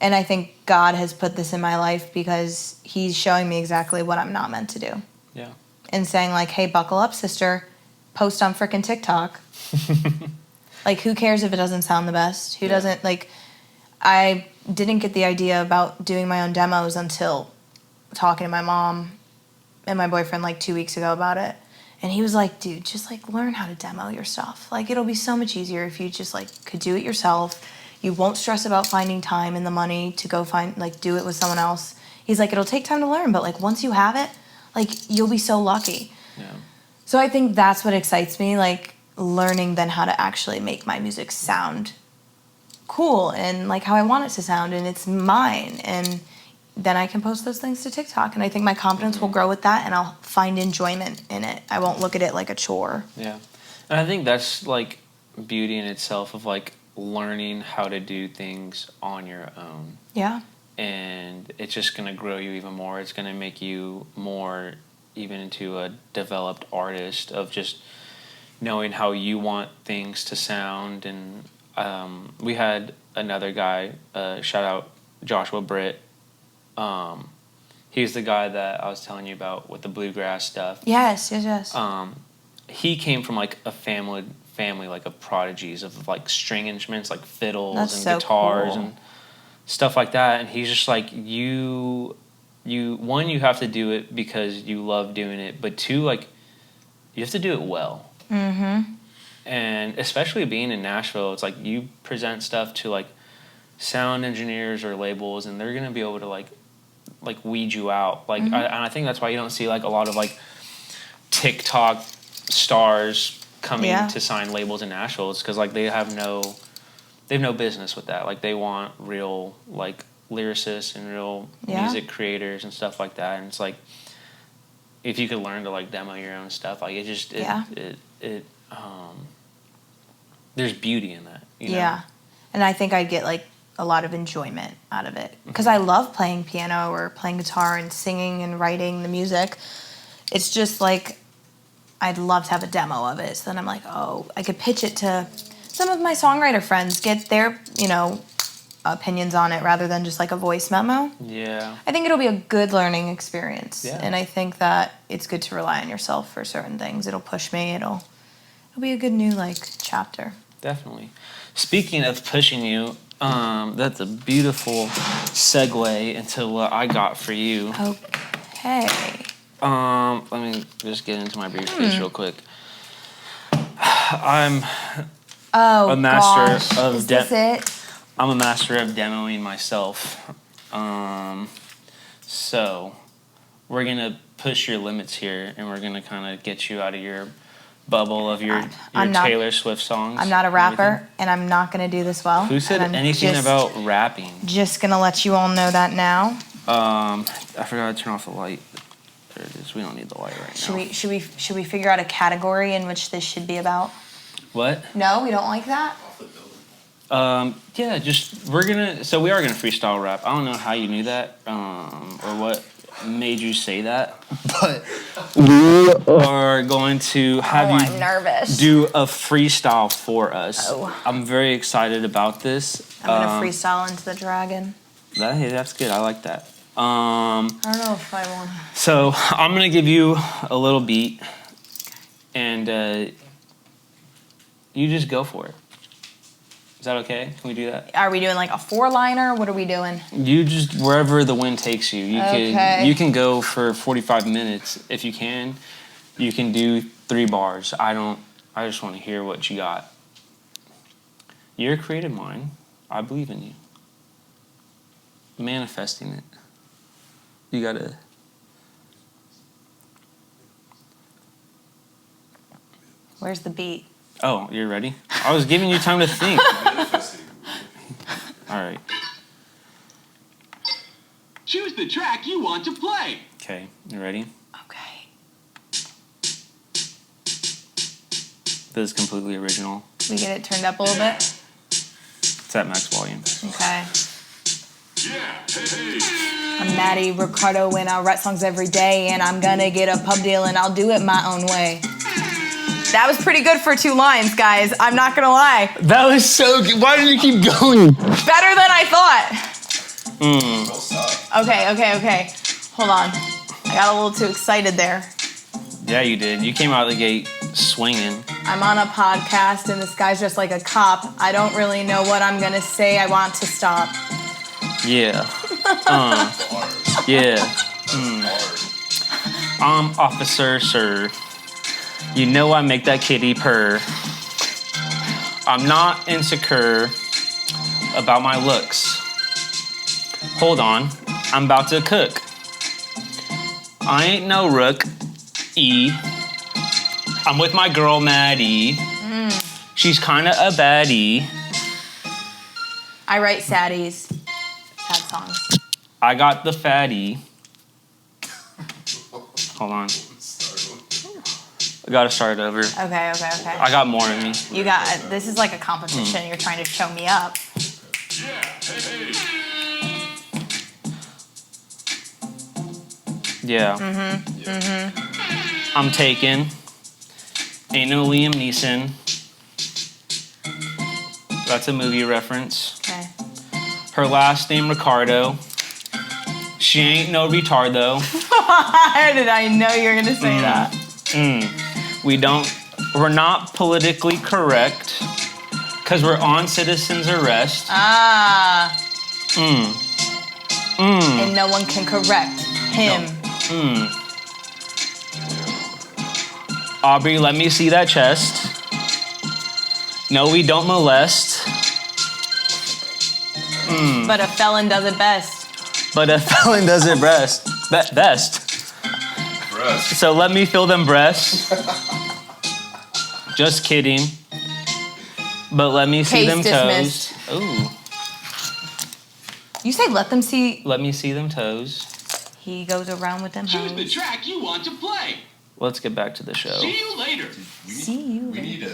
Speaker 1: And I think God has put this in my life because he's showing me exactly what I'm not meant to do.
Speaker 2: Yeah.
Speaker 1: And saying hey, buckle up, sister. Post on frickin' TikTok. Who cares if it doesn't sound the best? Who doesn't, I didn't get the idea about doing my own demos until talking to my mom and my boyfriend 2 weeks ago about it. And he was like, dude, just learn how to demo your stuff. It'll be so much easier if you just could do it yourself. You won't stress about finding time and the money to go do it with someone else. He's like, it'll take time to learn, but once you have it, you'll be so lucky.
Speaker 2: Yeah.
Speaker 1: So I think that's what excites me, learning then how to actually make my music sound cool and how I want it to sound, and it's mine. And then I can post those things to TikTok, and I think my confidence will grow with that, and I'll find enjoyment in it. I won't look at it like a chore.
Speaker 2: Yeah. And I think that's beauty in itself of learning how to do things on your own.
Speaker 1: Yeah.
Speaker 2: And it's just going to grow you even more. It's going to make you more even into a developed artist of just knowing how you want things to sound. And we had another guy, shout out Joshua Britt. He's the guy that I was telling you about with the bluegrass stuff.
Speaker 1: Yes.
Speaker 2: He came from a family of prodigies of string instruments, fiddles and guitars, cool. stuff like that. And he's just like, one, you have to do it because you love doing it, but two, like, you have to do it well.
Speaker 1: Mm-hmm.
Speaker 2: And especially being in Nashville, it's like you present stuff to like sound engineers or labels, and they're gonna be able to like weed you out. Like, and I think that's why you don't see like a lot of like TikTok stars coming to sign labels in Nashville. It's because like they have no business with that. Like they want real like lyricists and real music creators and stuff like that. And it's like, if you could learn to like demo your own stuff, like there's beauty in that. You know?
Speaker 1: Yeah, and I think I'd get like a lot of enjoyment out of it because I love playing piano or playing guitar and singing and writing the music. It's just like I'd love to have a demo of it. So then I'm like, oh, I could pitch it to some of my songwriter friends, get their opinions on it rather than just like a voice memo.
Speaker 2: Yeah.
Speaker 1: I think it'll be a good learning experience.
Speaker 2: Yeah.
Speaker 1: And I think that it's good to rely on yourself for certain things. It'll push me. It'll be a good new like chapter.
Speaker 2: Definitely. Speaking of pushing you, that's a beautiful segue into what I got for you.
Speaker 1: Okay.
Speaker 2: Let me just get into my briefcase real quick. I'm a master of
Speaker 1: Is this it?
Speaker 2: I'm a master of demoing myself. So we're gonna push your limits here, and we're gonna kind of get you out of your bubble of your Taylor Swift songs.
Speaker 1: I'm not a rapper, and I'm not gonna do this well.
Speaker 2: Who said anything about rapping?
Speaker 1: Just gonna let you all know that now.
Speaker 2: I forgot to turn off the light. There it is. We don't need the light right now.
Speaker 1: Should we figure out a category in which this should be about?
Speaker 2: What?
Speaker 1: No, we don't like that.
Speaker 2: Yeah, we are gonna freestyle rap. I don't know how you knew that, or what made you say that, but we are going to have you
Speaker 1: I'm nervous.
Speaker 2: do a freestyle for us.
Speaker 1: Oh.
Speaker 2: I'm very excited about this.
Speaker 1: I'm gonna freestyle into the dragon.
Speaker 2: That's good. I like that.
Speaker 1: I don't know if I want.
Speaker 2: So I'm gonna give you a little beat, and you just go for it. Is that okay? Can we do that?
Speaker 1: Are we doing like a 4-liner? What are we doing?
Speaker 2: You just wherever the wind takes you. You can go for 45 minutes if you can. You can do 3 bars. I just want to hear what you got. You're a creative mind. I believe in you. Manifesting it. You gotta.
Speaker 1: Where's the beat?
Speaker 2: Oh, you're ready? I was giving you time to think. All right.
Speaker 5: Choose the track you want to play.
Speaker 2: Okay, you ready?
Speaker 1: Okay.
Speaker 2: This is completely original.
Speaker 1: We get it turned up a little bit?
Speaker 2: It's at max volume.
Speaker 1: Okay.
Speaker 5: Yeah, hey.
Speaker 1: I'm Maddie Ricardo and I write songs every day and I'm gonna get a pub deal and I'll do it my own way. That was pretty good for 2 lines, guys. I'm not gonna lie.
Speaker 2: That was so good. Why did you keep going?
Speaker 1: Better than I thought. Okay. Hold on. I got a little too excited there.
Speaker 2: Yeah, you did. You came out of the gate swinging.
Speaker 1: I'm on a podcast and this guy's just like a cop. I don't really know what I'm gonna say. I want to stop.
Speaker 2: Yeah. Yeah. I'm Officer Sir. You know I make that kitty purr. I'm not insecure about my looks. Hold on, I'm about to cook. I ain't no rook. I'm with my girl Maddie. She's kinda a baddie.
Speaker 1: I write saddies. Sad songs.
Speaker 2: I got the fatty. Hold on. I gotta start over.
Speaker 1: Okay.
Speaker 2: I got more in me.
Speaker 1: You got, this is like a competition. You're trying to show me up.
Speaker 2: Yeah. I'm taken. Ain't no Liam Neeson. That's a movie reference.
Speaker 1: Okay.
Speaker 2: Her last name Ricardo. She ain't no retard though.
Speaker 1: How did I know you were gonna say that?
Speaker 2: We're not politically correct because we're on citizen's arrest.
Speaker 1: And no one can correct him.
Speaker 2: No. Aubrey, let me see that chest. No, we don't molest.
Speaker 1: But a felon does it best.
Speaker 2: But a felon does it best. Best.
Speaker 3: Breast.
Speaker 2: So let me feel them breasts. Just kidding. But let me see
Speaker 1: Case
Speaker 2: them
Speaker 1: dismissed.
Speaker 2: toes. Ooh.
Speaker 1: You say let them see.
Speaker 2: Let me see them toes.
Speaker 1: He goes around with them
Speaker 5: Choose the
Speaker 1: hoes.
Speaker 5: track you want to play.
Speaker 2: Let's get back to the show.
Speaker 5: See you later.
Speaker 1: See you
Speaker 3: We
Speaker 1: later.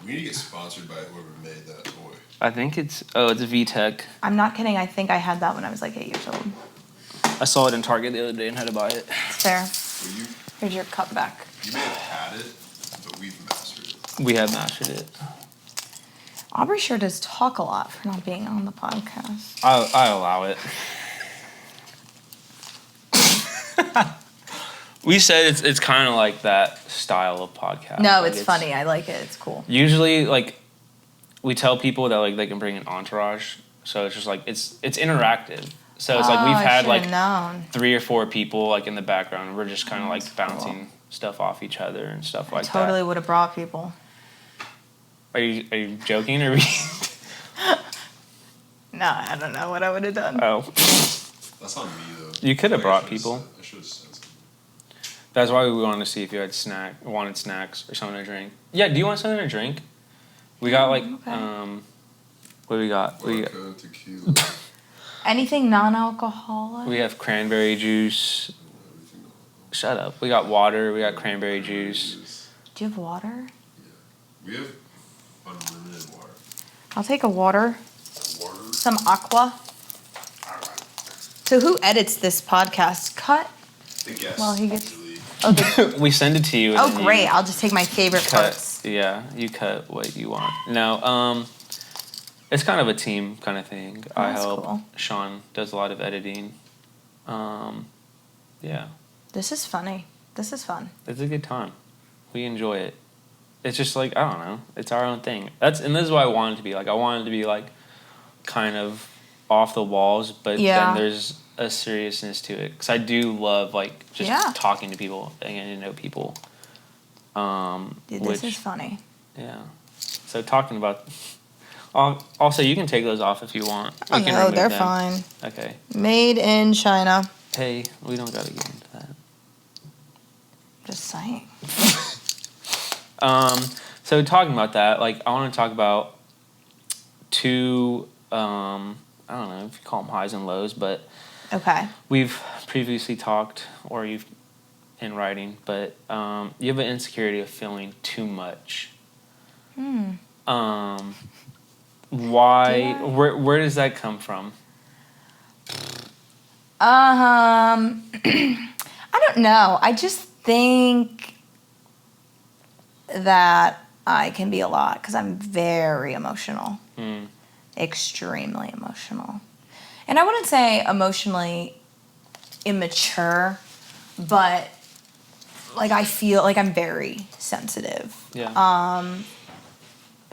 Speaker 3: need to get sponsored by whoever made that toy.
Speaker 2: I think it's VTech.
Speaker 1: I'm not kidding. I think I had that when I was like 8 years old.
Speaker 2: I saw it in Target the other day and had to buy it.
Speaker 1: It's fair.
Speaker 3: Well,
Speaker 1: Here's your cup back.
Speaker 3: you may have had it, but we've mastered it.
Speaker 2: We have mastered it.
Speaker 1: Aubrey sure does talk a lot for not being on the podcast.
Speaker 2: I allow it. We said it's kind of like that style of podcast.
Speaker 1: No,
Speaker 2: Like,
Speaker 1: it's funny. I like it. It's cool.
Speaker 2: Usually, like, we tell people that like they can bring an entourage, so it's just like it's interactive. So it's like we've had like
Speaker 1: known.
Speaker 2: 3 or 4 people like in the background, and we're just kind of like
Speaker 1: That's
Speaker 2: bouncing
Speaker 1: cool.
Speaker 2: stuff off each other and stuff like
Speaker 1: Totally would have brought people.
Speaker 2: that. Are you joking or?
Speaker 1: No, I don't know what I would have done.
Speaker 2: Oh,
Speaker 3: That's on me though.
Speaker 2: you could have
Speaker 3: Like,
Speaker 2: brought
Speaker 3: I should've
Speaker 2: people.
Speaker 3: said- I should have said something.
Speaker 2: That's why we wanted to see if you had wanted snacks or something to drink. Yeah, do you want something to drink? We got like
Speaker 1: okay.
Speaker 2: what do we got?
Speaker 3: Vodka, tequila,
Speaker 1: Anything non-alcoholic?
Speaker 2: We have cranberry juice.
Speaker 3: everything.
Speaker 2: Shut up. We got water. We got cranberry juice.
Speaker 1: Do you have water?
Speaker 3: We have unlimited water.
Speaker 1: I'll take a water.
Speaker 3: Water.
Speaker 1: Some aqua. So who edits this podcast? Cut?
Speaker 3: The guests.
Speaker 1: Well, he gets-
Speaker 3: usually.
Speaker 1: Oh, the-
Speaker 2: We send it to you. And
Speaker 1: oh
Speaker 2: then
Speaker 1: great.
Speaker 2: You
Speaker 1: I'll just take my favorite parts.
Speaker 2: cut. Yeah, you cut what you want. No, it's kind of a team kind of thing.
Speaker 1: Oh,
Speaker 2: I
Speaker 1: that's
Speaker 2: help.
Speaker 1: cool.
Speaker 2: Sean does a lot of editing. Yeah,
Speaker 1: This is funny. This is fun.
Speaker 2: it's a good time. We enjoy it. It's just like I don't know. It's our own thing. And this is what I wanted to be like. I wanted to be like kind of off the walls, but
Speaker 1: Yeah.
Speaker 2: then there's a seriousness to it because I do love like just
Speaker 1: Yeah.
Speaker 2: talking to people and getting to know people.
Speaker 1: Dude, this is funny.
Speaker 2: Yeah. So talking about. Also, you can take those off if you want.
Speaker 1: Oh,
Speaker 2: We can
Speaker 1: no,
Speaker 2: remove
Speaker 1: they're
Speaker 2: them.
Speaker 1: fine.
Speaker 2: Okay.
Speaker 1: Made in China.
Speaker 2: Hey, we don't gotta get into that.
Speaker 1: Just saying.
Speaker 2: So talking about that, like I want to talk about 2. I don't know if you call them highs and lows, but
Speaker 1: Okay.
Speaker 2: we've previously talked, or you've in writing, but you have an insecurity of feeling too much. Why?
Speaker 1: Do I?
Speaker 2: Where does that come from?
Speaker 1: I don't know. I just think that I can be a lot because I'm very emotional. Extremely emotional. And I wouldn't say emotionally immature, but like I feel like I'm very sensitive.
Speaker 2: Yeah.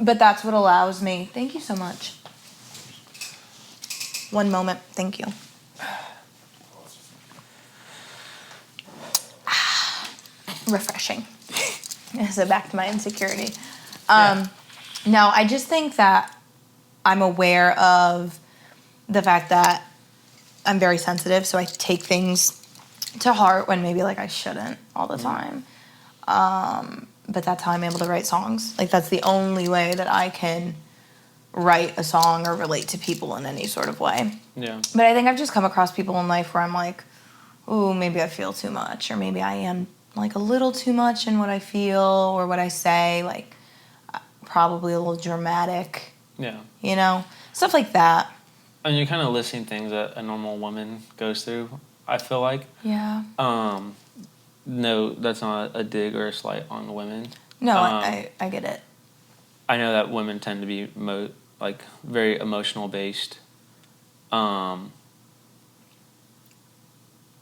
Speaker 1: But that's what allows me. Thank you so much. One moment. Thank you. Refreshing. So back to my insecurity. No, I just think that I'm aware of the fact that I'm very sensitive, so I take things to heart when maybe like I shouldn't all the time. But that's how I'm able to write songs. Like that's the only way that I can write a song or relate to people in any sort of way.
Speaker 2: Yeah.
Speaker 1: But I think I've just come across people in life where I'm like, ooh, maybe I feel too much, or maybe I am like a little too much in what I feel or what I say, like probably a little dramatic,
Speaker 2: Yeah.
Speaker 1: you know? Stuff like that.
Speaker 2: And you're kind of listing things that a normal woman goes through, I feel like.
Speaker 1: Yeah.
Speaker 2: No, that's not a dig or a slight on women.
Speaker 1: No, I get it.
Speaker 2: I know that women tend to be very emotional based.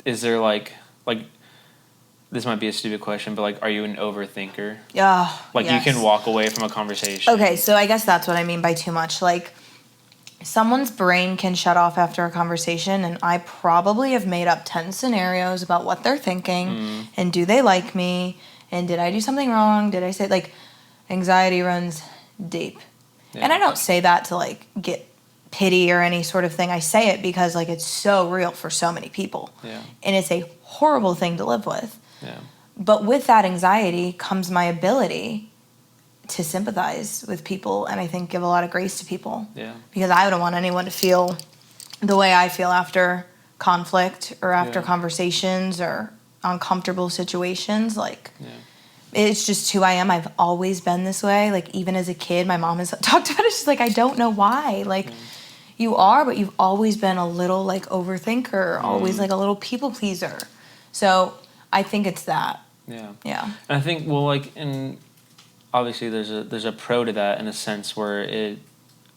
Speaker 2: Is there like this might be a stupid question, but like, are you an overthinker?
Speaker 1: Yeah.
Speaker 2: Like
Speaker 1: yes.
Speaker 2: you can walk away from a conversation.
Speaker 1: Okay, so I guess that's what I mean by too much. Like, someone's brain can shut off after a conversation, and I probably have made up 10 scenarios about what they're thinking, and do they like me, and did I do something wrong, did I say, like, anxiety runs deep. Yeah. And I don't say that to, like, get pity or any sort of thing. I say it because, like, it's so real for so many people.
Speaker 2: Yeah.
Speaker 1: And it's a horrible thing to live with.
Speaker 2: Yeah.
Speaker 1: But with that anxiety comes my ability to sympathize with people, and I think give a lot of grace to people.
Speaker 2: Yeah.
Speaker 1: Because I don't want anyone to feel the way I feel after conflict or after conversations or uncomfortable situations. Like, it's just who I am. I've always been this way. Like, even as a kid, my mom has talked about it. She's like, I don't know why. Like, you are, but you've always been a little, like, overthinker, always, like, a little people pleaser. So I think it's that.
Speaker 2: Yeah.
Speaker 1: Yeah.
Speaker 2: And I think, well, like, obviously there's a pro to that in a sense where it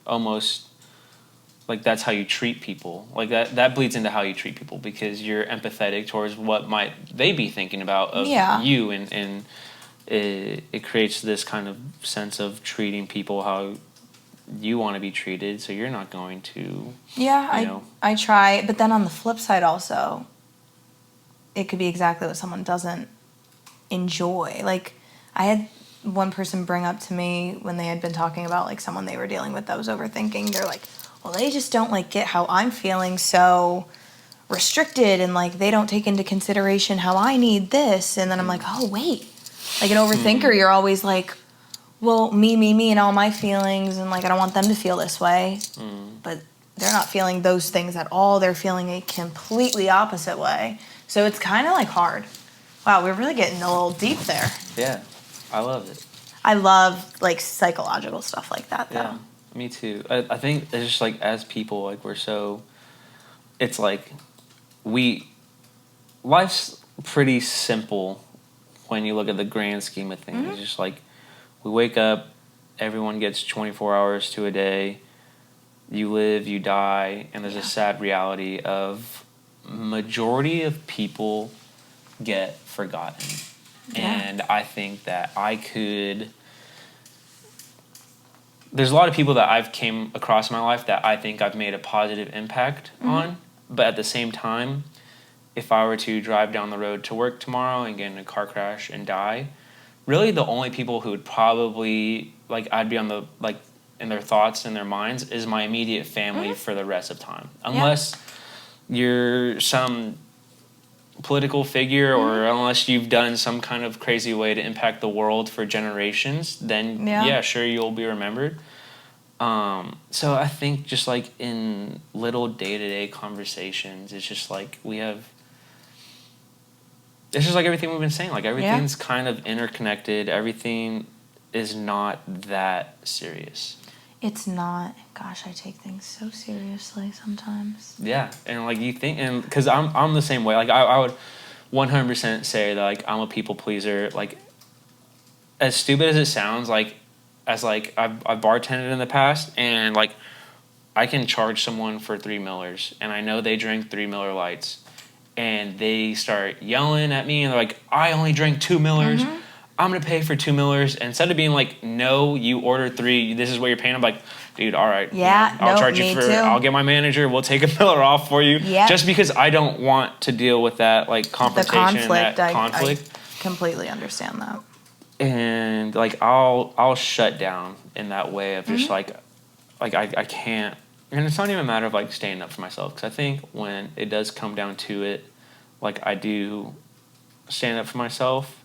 Speaker 2: almost, like, that's how you treat people. Like, that bleeds into how you treat people because you're empathetic towards what might they be thinking about of you, and it creates this kind of sense of treating people how you want to be treated, so you're not going to
Speaker 1: I try, but then on the flip side also, it could be exactly what someone doesn't enjoy. Like, I had one person bring up to me when they had been talking about, like, someone they were dealing with that was overthinking. They're like, well, they just don't, like, get how I'm feeling so restricted, and, like, they don't take into consideration how I need this. And then I'm like, oh, wait. Like, an overthinker, you're always like, well, me, and all my feelings, and, like, I don't want them to feel this way. But they're not feeling those things at all. They're feeling a completely opposite way. So it's kind of, like, hard. Wow, we're really getting a little deep there.
Speaker 2: Yeah, I love it.
Speaker 1: I love, like, psychological stuff like that, though.
Speaker 2: Yeah, me too. I think it's just, like, as people, like, we're so... It's, like, life's pretty simple when you look at the grand scheme of things. It's just, like, we wake up, everyone gets 24 hours to a day, you live, you die, and there's a sad reality of majority of people get forgotten. And I think that there's a lot of people that I've came across in my life that I think I've made a positive impact on, but at the same time, if I were to drive down the road to work tomorrow and get in a car crash and die, really the only people who would probably, like, I'd be on the, like, in their thoughts and their minds is my immediate family for the rest of time. Unless you're some political figure or unless you've done some kind of crazy way to impact the world for generations, then sure, you'll be remembered. So I think just, like, in little day-to-day conversations, it's just like it's just like everything we've been saying. Like, everything's kind of interconnected. Everything is not that serious.
Speaker 1: It's not. Gosh, I take things so seriously sometimes.
Speaker 2: Yeah, and, like, you think, and because I'm the same way. Like, I would 100% say that, like, I'm a people pleaser. Like, as stupid as it sounds, like, as, like, I've bartended in the past, and, like, I can charge someone for 3 Millers, and I know they drink 3 Miller Lights, and they start yelling at me, and they're like, I only drank 2 Millers. I'm going to pay for 2 Millers. And instead of being like, no, you ordered 3, this is what you're paying, I'm like, dude, all right.
Speaker 1: Yeah,
Speaker 2: I'll charge you for it. I'll get my manager. We'll take a Miller off for you.
Speaker 1: Yep.
Speaker 2: Just because I don't want to deal with that, like, confrontation, that conflict.
Speaker 1: I completely understand that.
Speaker 2: And, like, I'll shut down in that way of just, like I can't. And it's not even a matter of, like, standing up for myself. Because I think when it does come down to it, like, I do stand up for myself.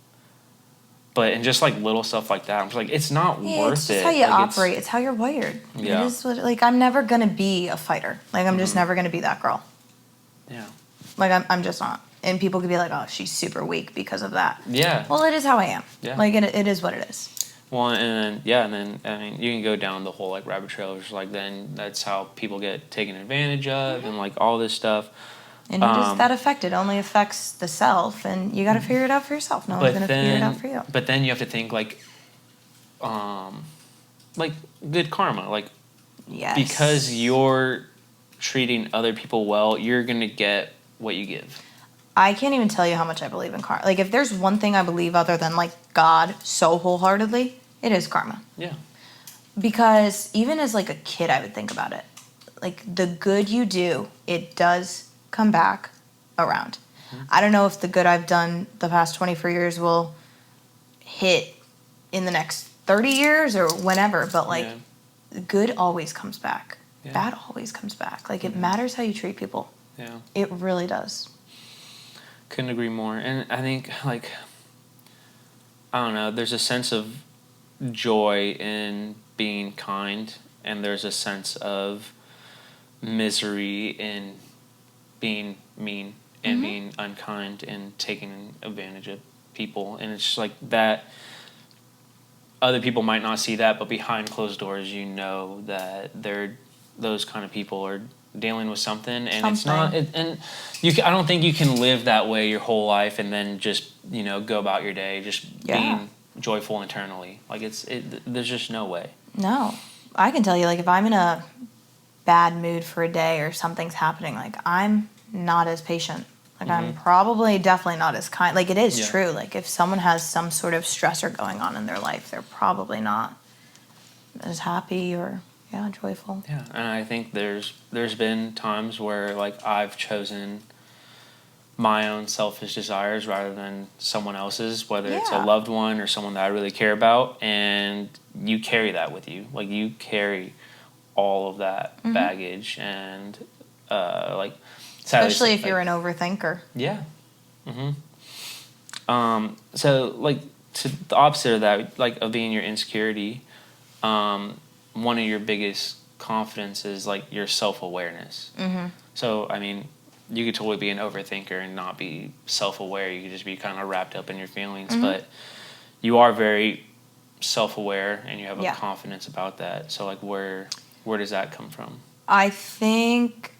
Speaker 2: But in just, like, little stuff like that, I'm just like, it's not worth it.
Speaker 1: It's just how you operate. It's how you're wired.
Speaker 2: Yeah.
Speaker 1: It is what, like, I'm never going to be a fighter. Like, I'm just never going to be that girl.
Speaker 2: Yeah.
Speaker 1: Like, I'm just not. And people could be like, oh, she's super weak because of that.
Speaker 2: Yeah.
Speaker 1: Well, it is how I am.
Speaker 2: Yeah.
Speaker 1: Like, it is what it is.
Speaker 2: Well, and then, I mean, you can go down the whole, like, rabbit trail. It's like, then that's how people get taken advantage of and, like, all this stuff.
Speaker 1: And who does that affect? It only affects the self, and you got to figure it out for yourself. No one's going to figure it out for you.
Speaker 2: But then you have to think, like good karma. Like,
Speaker 1: yes.
Speaker 2: Because you're treating other people well, you're going to get what you give.
Speaker 1: I can't even tell you how much I believe in karma. Like, if there's one thing I believe other than, like, God so wholeheartedly, it is karma.
Speaker 2: Yeah.
Speaker 1: Because even as, like, a kid, I would think about it. like the good you do, it does come back around. I don't know if the good I've done the past 24 years will hit in the next 30 years or whenever, but like good always comes back. Yeah. Bad always comes back. Like it matters how you treat people.
Speaker 2: Yeah.
Speaker 1: It really does.
Speaker 2: Couldn't agree more. And I think like, I don't know, there's a sense of joy in being kind, and there's a sense of misery in being mean and being unkind and taking advantage of people. And it's just like that, other people might not see that, but behind closed doors, you know that those kind of people are dealing with something, and it's not. I don't think you can live that way your whole life and then just go about your day just being joyful internally. Like there's just no way.
Speaker 1: No, I can tell you, like if I'm in a bad mood for a day or something's happening, like I'm not as patient. Like I'm definitely not as kind. Like it is true. Like if someone has some sort of stressor going on in their life, they're probably not as happy or joyful.
Speaker 2: Yeah, and I think there's been times where like I've chosen my own selfish desires rather than someone else's, whether it's a loved one or someone that I really care about, and you carry that with you. Like you carry all of that baggage and like.
Speaker 1: Especially if you're an overthinker.
Speaker 2: Yeah. So like to the opposite of that, like of being your insecurity, one of your biggest confidence is like your self-awareness. So I mean, you could totally be an overthinker and not be self-aware. You could just be kind of wrapped up in your feelings, but you are very self-aware and you have a confidence about that. So like where does that come from?
Speaker 1: I think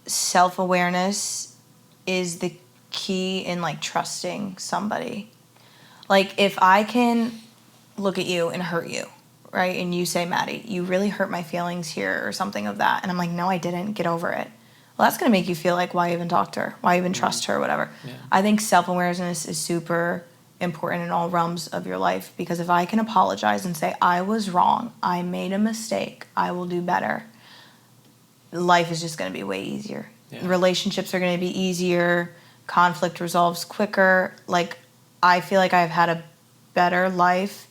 Speaker 1: self-awareness is the key in like trusting somebody. Like if I can look at you and hurt you, right? And you say, Maddie, you really hurt my feelings here or something of that. And I'm like, no, I didn't. Get over it. Well, that's going to make you feel like, why even talk to her? Why even trust her or whatever? Yeah. I think self-awareness is super important in all realms of your life, because if I can apologize and say, I was wrong, I made a mistake, I will do better, life is just going to be way easier. Yeah. Relationships are going to be easier. Conflict resolves quicker. Like, I feel like I've had a better life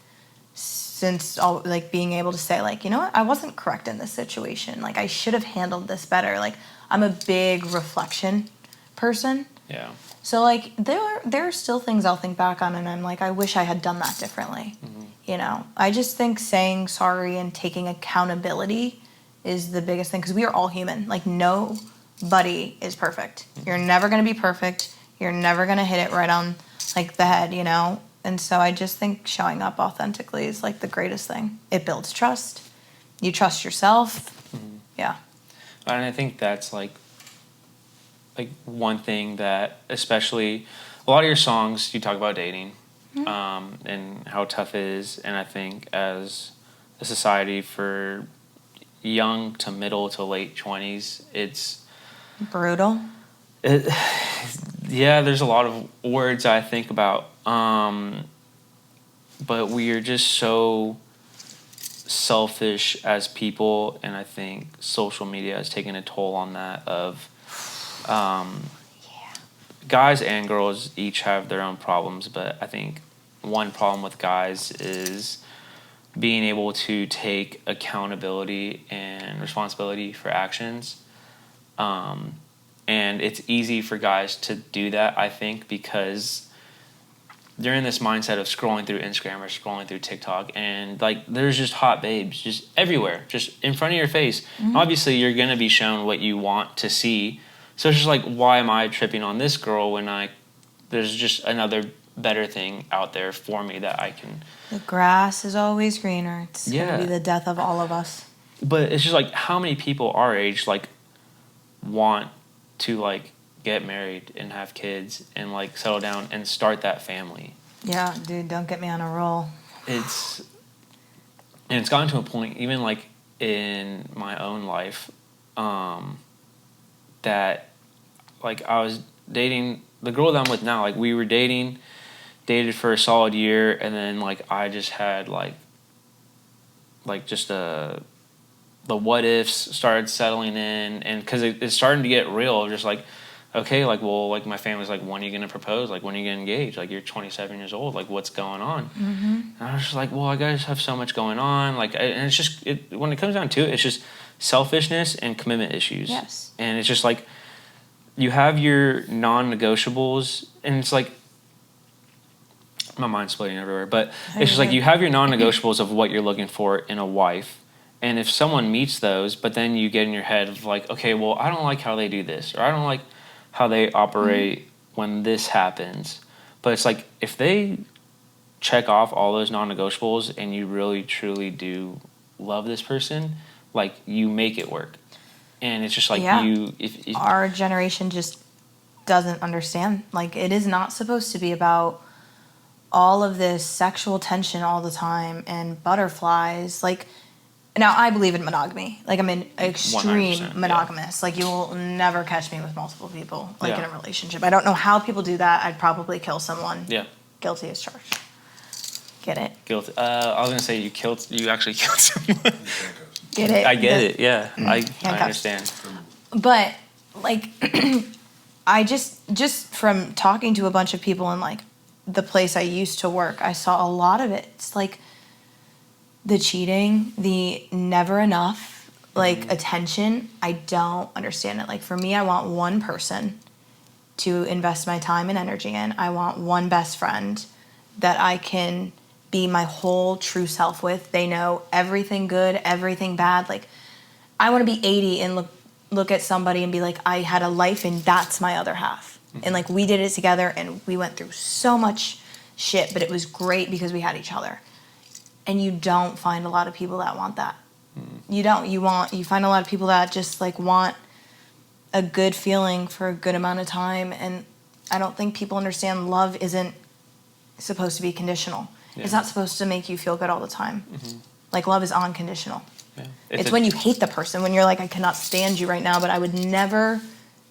Speaker 1: since like being able to say, like, you know what, I wasn't correct in this situation. Like, I should have handled this better. Like, I'm a big reflection person. Yeah. So like there are still things I'll think back on and I'm like, I wish I had done that differently. You know, I just think saying sorry and taking accountability is the biggest thing, because we are all human. Like nobody is perfect. You're never going to be perfect. You're never going to hit it right on like the head, you know? And so I just think showing up authentically is like the greatest thing. It builds trust. You trust yourself. Yeah.
Speaker 2: And I think that's like one thing that, especially a lot of your songs, you talk about dating and how tough it is. And I think as a society for young to middle to late 20s, it's
Speaker 1: brutal.
Speaker 2: Yeah, there's a lot of words I think about, but we are just so selfish as people, and I think social media has taken a toll on that. Of guys and girls each have their own problems, but I think one problem with guys is being able to take accountability and responsibility for actions. And it's easy for guys to do that, I think, because they're in this mindset of scrolling through Instagram or scrolling through TikTok, and like there's just hot babes just everywhere, just in front of your face. Obviously, you're gonna be shown what you want to see. So it's just like, why am I tripping on this girl when there's just another better thing out there for me that I can...
Speaker 1: The grass is always greener. It's going to be the death of all of us.
Speaker 2: But it's just like, how many people our age like want to like get married and have kids and like settle down and start that family?
Speaker 1: Yeah, dude, don't get me on a roll.
Speaker 2: It's gotten to a point, even like in my own life, that like I was dating the girl that I'm with now. Like we were dated for a solid year, and then like I just had like just a the what ifs started settling in, and because it's starting to get real, just like, okay, like, well, like my family's like, when are you gonna propose? Like, when are you gonna engage? Like, you're 27 years old. Like, what's going on? Mm-hmm. And I was just like, well, I guys have so much going on. Like, and it's just when it comes down to it, it's just selfishness and commitment issues.
Speaker 1: Yes.
Speaker 2: And it's just like you have your non-negotiables, and it's like my mind's splitting everywhere. But it's just like you have your non-negotiables of what you're looking for in a wife. And if someone meets those, but then you get in your head of like, okay, well, I don't like how they do this, or I don't like how they operate when this happens. But it's like if they check off all those non-negotiables and you really truly do love this person, like you make it work. And it's just like if
Speaker 1: our generation just doesn't understand. Like, it is not supposed to be about all of this sexual tension all the time and butterflies. Like, now I believe in monogamy. Like, I'm an extreme monogamous. Like, you will never catch me with multiple people, like, in a relationship. I don't know how people do that. I'd probably kill someone. Yeah. Guilty as charged. Get it?
Speaker 2: Guilty. I was gonna say you actually killed someone.
Speaker 1: Get it?
Speaker 2: I get it. Yeah, I understand.
Speaker 1: But like, I just from talking to a bunch of people in like the place I used to work, I saw a lot of it. It's like the cheating, the never enough, like attention. I don't understand it. Like, for me, I want one person to invest my time and energy in. I want one best friend that I can be my whole true self with. They know everything good, everything bad. Like, I want to be 80 and look at somebody and be like, I had a life and that's my other half. And like, we did it together and we went through so much shit, but it was great because we had each other. And you don't find a lot of people that want that. You don't. You find a lot of people that just like want a good feeling for a good amount of time. And I don't think people understand love isn't supposed to be conditional. Yeah. It's not supposed to make you feel good all the time. Like, love is unconditional. Yeah. It's when you hate the person, when you're like, I cannot stand you right now, but I would never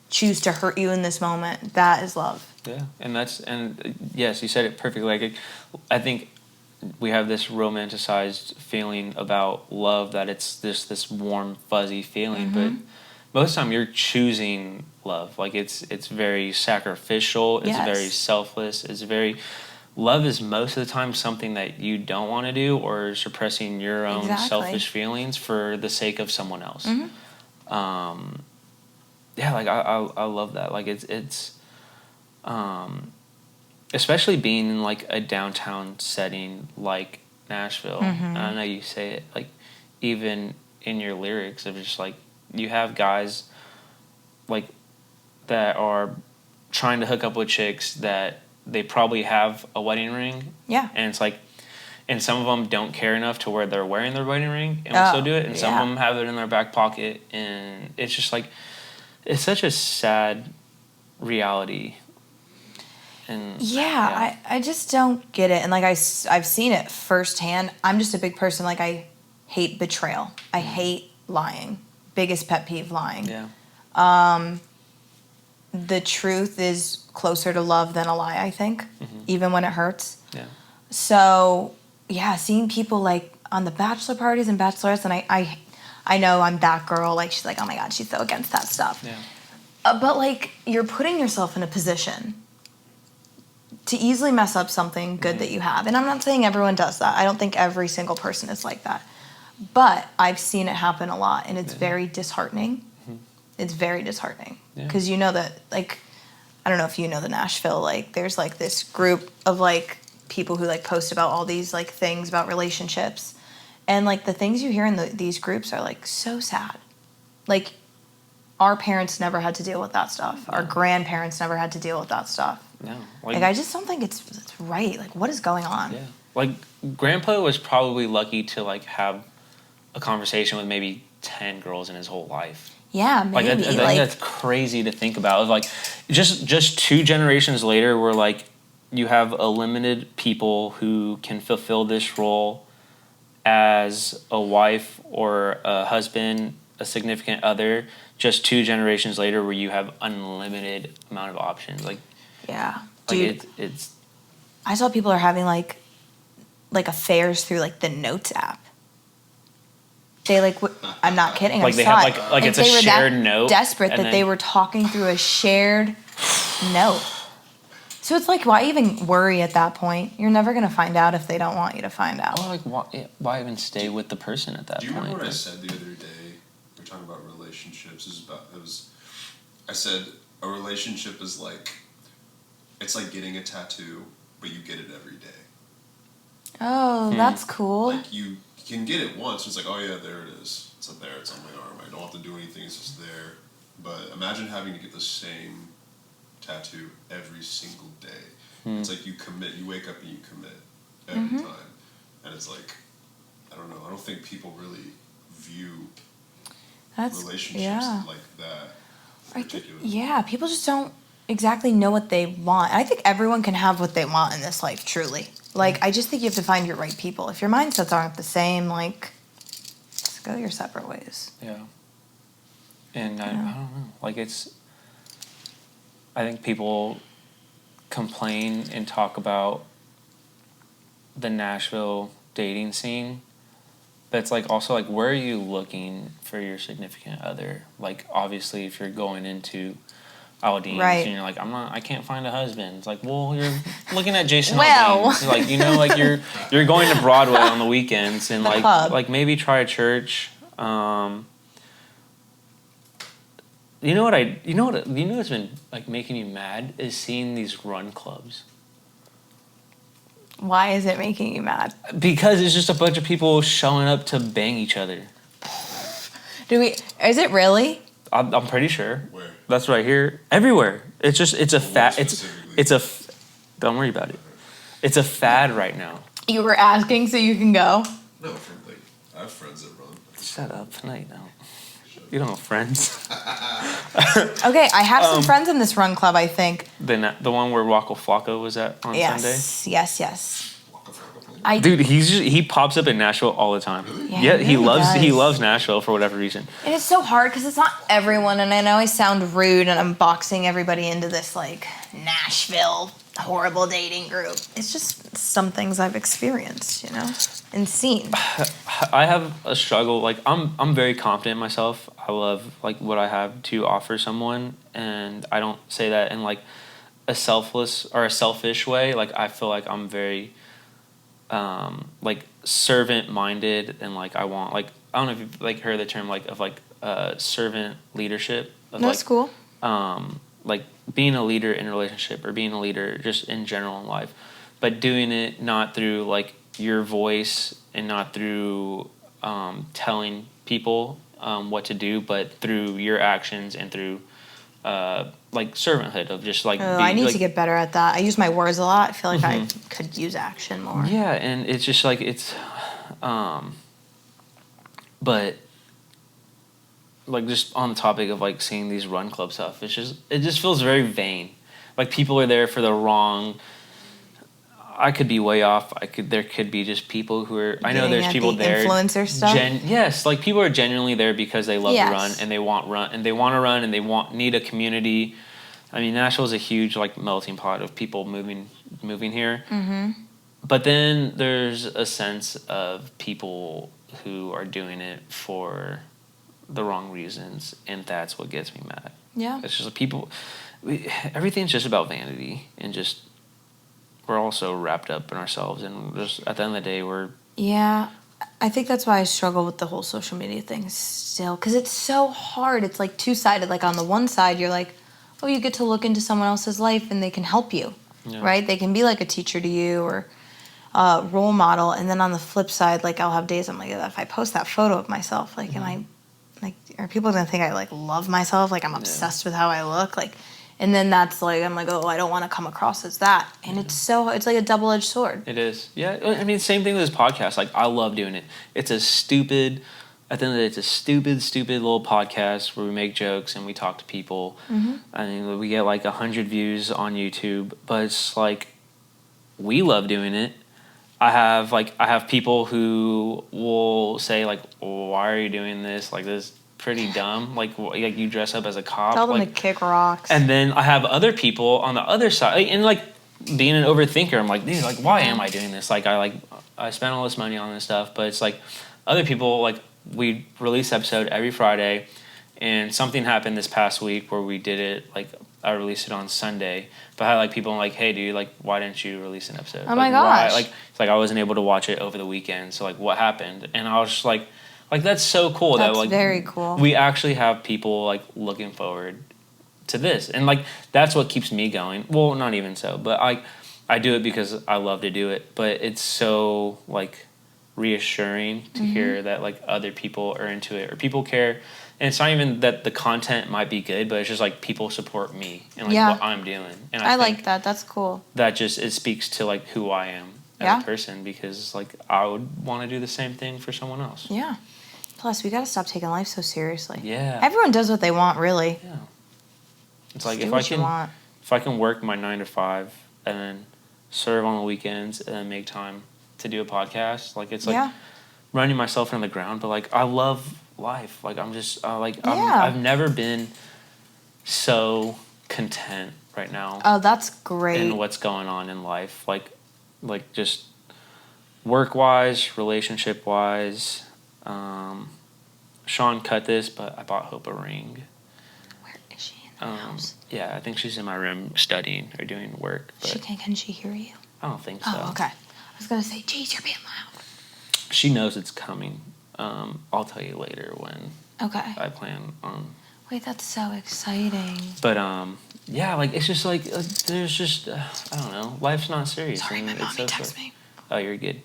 Speaker 1: choose to hurt you in this moment. That is love.
Speaker 2: Yeah, and yes, you said it perfectly. Like, I think we have this romanticized feeling about love, that it's this warm, fuzzy feeling, but most of the time you're choosing love. Like, it's very sacrificial, it's very selfless, love is most of the time something that you don't want to do, or suppressing your own selfish feelings for the sake of someone else. Yeah, like I love that. Like, it's especially being in like a downtown setting like Nashville. And I know you say it like even in your lyrics of just like, you have guys like that are trying to hook up with chicks that they probably have a wedding ring. Yeah. And it's like, and some of them don't care enough to where they're wearing their wedding ring and will still do it. And some of them have it in their back pocket. And it's just like, it's such a sad reality. And
Speaker 1: I just don't get it. And like, I've seen it firsthand. I'm just a big person. Like, I hate betrayal. I hate lying. Biggest pet peeve, lying. Yeah. The truth is closer to love than a lie, I think, even when it hurts. Yeah. So, yeah, seeing people like on the bachelor parties and bachelorettes, and I know I'm that girl. Like, she's like, oh my God, she's so against that stuff. Yeah. But like, you're putting yourself in a position to easily mess up something good that you have. And I'm not saying everyone does that. I don't think every single person is like that. But I've seen it happen a lot, and it's very disheartening. It's very disheartening. Because you know that, like, I don't know if you know the Nashville, like, there's, like, this group of, like, people who, like, post about all these, like, things about relationships. And, like, the things you hear in these groups are, like, so sad. Like, our parents never had to deal with that stuff. No. Our grandparents never had to deal with that stuff. No. Like, I just don't think it's right. Like, what is going on?
Speaker 2: Yeah. Like, Grandpa was probably lucky to, like, have a conversation with maybe 10 girls in his whole life.
Speaker 1: Yeah, maybe.
Speaker 2: Like, I think that's crazy to think about. Like, just 2 generations later, where, like, you have a limited people who can fulfill this role as a wife or a husband, a significant other, just 2 generations later where you have unlimited amount of options. Like,
Speaker 1: yeah.
Speaker 2: Like,
Speaker 1: dude,
Speaker 2: it's
Speaker 1: I saw people are having, like affairs through, like, the Notes app. they like. I'm not kidding.
Speaker 2: Like they have like it's a shared note.
Speaker 1: Desperate that they were talking through a shared note. So it's like, why even worry at that point? You're never gonna find out if they don't want you to find out.
Speaker 2: Or like, why even stay with the person at that point?
Speaker 3: Do you remember what I said the other day? We were talking about relationships. I said a relationship is like, it's like getting a tattoo, but you get it every day.
Speaker 1: Oh, that's cool.
Speaker 3: Like you can get it once. It's like, oh yeah, there it is. It's up there. It's on my arm. I don't have to do anything. It's just there. But imagine having to get the same tattoo every single day. It's like you commit. You wake up and you commit every time. And it's like, I don't know. I don't think people really view relationships like that.
Speaker 1: People just don't exactly know what they want. I think everyone can have what they want in this life, truly. Like, I just think you have to find your right people. If your mindsets aren't the same, like, just go your separate ways.
Speaker 2: Yeah. And I don't know. Like, I think people complain and talk about the Nashville dating scene, but it's like also like, where are you looking for your significant other? Like, obviously, if you're going into Aldean's and you're like, I can't find a husband. It's like, well, you're looking at Jason Aldean's. Like, you know, like you're going to Broadway on the weekends and like maybe try a church. You know what's been like making you mad is seeing these run clubs.
Speaker 1: Why is it making you mad?
Speaker 2: Because it's just a bunch of people showing up to bang each other.
Speaker 1: Is it really?
Speaker 2: I'm pretty sure.
Speaker 3: Where?
Speaker 2: That's right here. Everywhere. It's a don't worry about it. It's a fad right now.
Speaker 1: You were asking so you can go?
Speaker 3: No, I have friends that run.
Speaker 2: Shut up. No, you don't. You don't have friends.
Speaker 1: Okay, I have some friends in this run club, I think.
Speaker 2: The one where Waka Flocka was at on Sunday?
Speaker 1: Yes.
Speaker 2: Dude, he pops up in Nashville all the time.
Speaker 1: Yeah,
Speaker 2: he loves Nashville for whatever reason.
Speaker 1: And it's so hard because it's not everyone, and I know I sound rude and I'm boxing everybody into this like Nashville horrible dating group. It's just some things I've experienced, you know, and seen.
Speaker 2: I have a struggle. Like I'm very confident in myself. I love like what I have to offer someone, and I don't say that in like a selfless or a selfish way. Like I feel like I'm very like servant minded, and like I want like I don't know if you've like heard the term like of like servant leadership.
Speaker 1: That's cool.
Speaker 2: Like being a leader in a relationship or being a leader just in general in life, but doing it not through like your voice and not through telling people what to do, but through your actions and through like servanthood of just like.
Speaker 1: I need to get better at that. I use my words a lot. I feel like I could use action more.
Speaker 2: Yeah, and it's just like it's, but. Like just on the topic of like seeing these run club stuff, it just feels very vain. Like people are there for the wrong. I could be way off. There could be just people who are. I know there's people there.
Speaker 1: Influencer stuff.
Speaker 2: Yes, like people are genuinely there because they love to run and they want to run and they need a community. I mean, Nashville is a huge like melting pot of people moving here. Mm-hmm. But then there's a sense of people who are doing it for the wrong reasons, and that's what gets me mad. Yeah, it's just like everything's just about vanity, and just we're all so wrapped up in ourselves, and just at the end of the day
Speaker 1: I think that's why I struggle with the whole social media thing still, because it's so hard. It's like two-sided. Like on the one side you're like, oh, you get to look into someone else's life and they can help you, right? They can be like a teacher to you or a role model. And then on the flip side, like I'll have days I'm like, if I post that photo of myself, like am I like, are people gonna think I like love myself? Like I'm obsessed with how I look. Like, and then that's like I'm like, oh, I don't want to come across as that. And it's like a double-edged sword.
Speaker 2: It is. Yeah. I mean, same thing with this podcast. Like I love doing it. At the end of the day, it's a stupid little podcast where we make jokes and we talk to people. Mm-hmm. I mean, we get like 100 views on YouTube, but it's like we love doing it. I have people who will say like, why are you doing this? Like this is pretty dumb. Like you dress up as a cop.
Speaker 1: Tell them to kick rocks.
Speaker 2: And then I have other people on the other side, and like being an overthinker, I'm like, dude, like why am I doing this? Like I spent all this money on this stuff, but it's like other people like we release episode every Friday, and something happened this past week where we did it, like, I released it on Sunday, but I had, like, people like, hey, dude, like, why didn't you release an episode?
Speaker 1: Oh,
Speaker 2: my
Speaker 1: gosh.
Speaker 2: Like, it's like I wasn't able to watch it over the weekend, so, like, what happened? And I was just like, that's so cool.
Speaker 1: That's
Speaker 2: like,
Speaker 1: very cool.
Speaker 2: We actually have people, like, looking forward to this. And, like, that's what keeps me going. Well, not even so, but I do it because I love to do it, but it's so, like, reassuring to hear that, like, other people are into it or people care. And it's not even that the content might be good, but it's just like people support me and like what I'm doing. And
Speaker 1: I like that. That's cool.
Speaker 2: That just, it speaks to like who I am as a person, because like I would want to do the same thing for someone else.
Speaker 1: Yeah. Plus, we got to stop taking life so seriously.
Speaker 2: Yeah.
Speaker 1: Everyone does what they want, really.
Speaker 2: Yeah. It's like
Speaker 1: if
Speaker 2: I can work my 9 to 5 and then serve on the weekends and then make time to do a podcast, like it's like running myself into the ground, but like I love life. Like I'm just I've never been so content right now.
Speaker 1: Oh, that's great.
Speaker 2: In what's going on in life, like just work wise, relationship wise. Sean cut this, but I bought Hope a ring.
Speaker 1: Where is she in the house?
Speaker 2: Yeah, I think she's in my room studying or doing work. But
Speaker 1: can she hear you?
Speaker 2: I don't think so.
Speaker 1: Oh, okay. I was gonna say, geez, you're being loud.
Speaker 2: She knows it's coming. I'll tell you later when.
Speaker 1: Okay.
Speaker 2: I plan on.
Speaker 1: Wait, that's so exciting.
Speaker 2: But yeah, like it's just like there's just I don't know. Life's not serious.
Speaker 1: Sorry, my mommy texted me.
Speaker 2: Oh, you're good.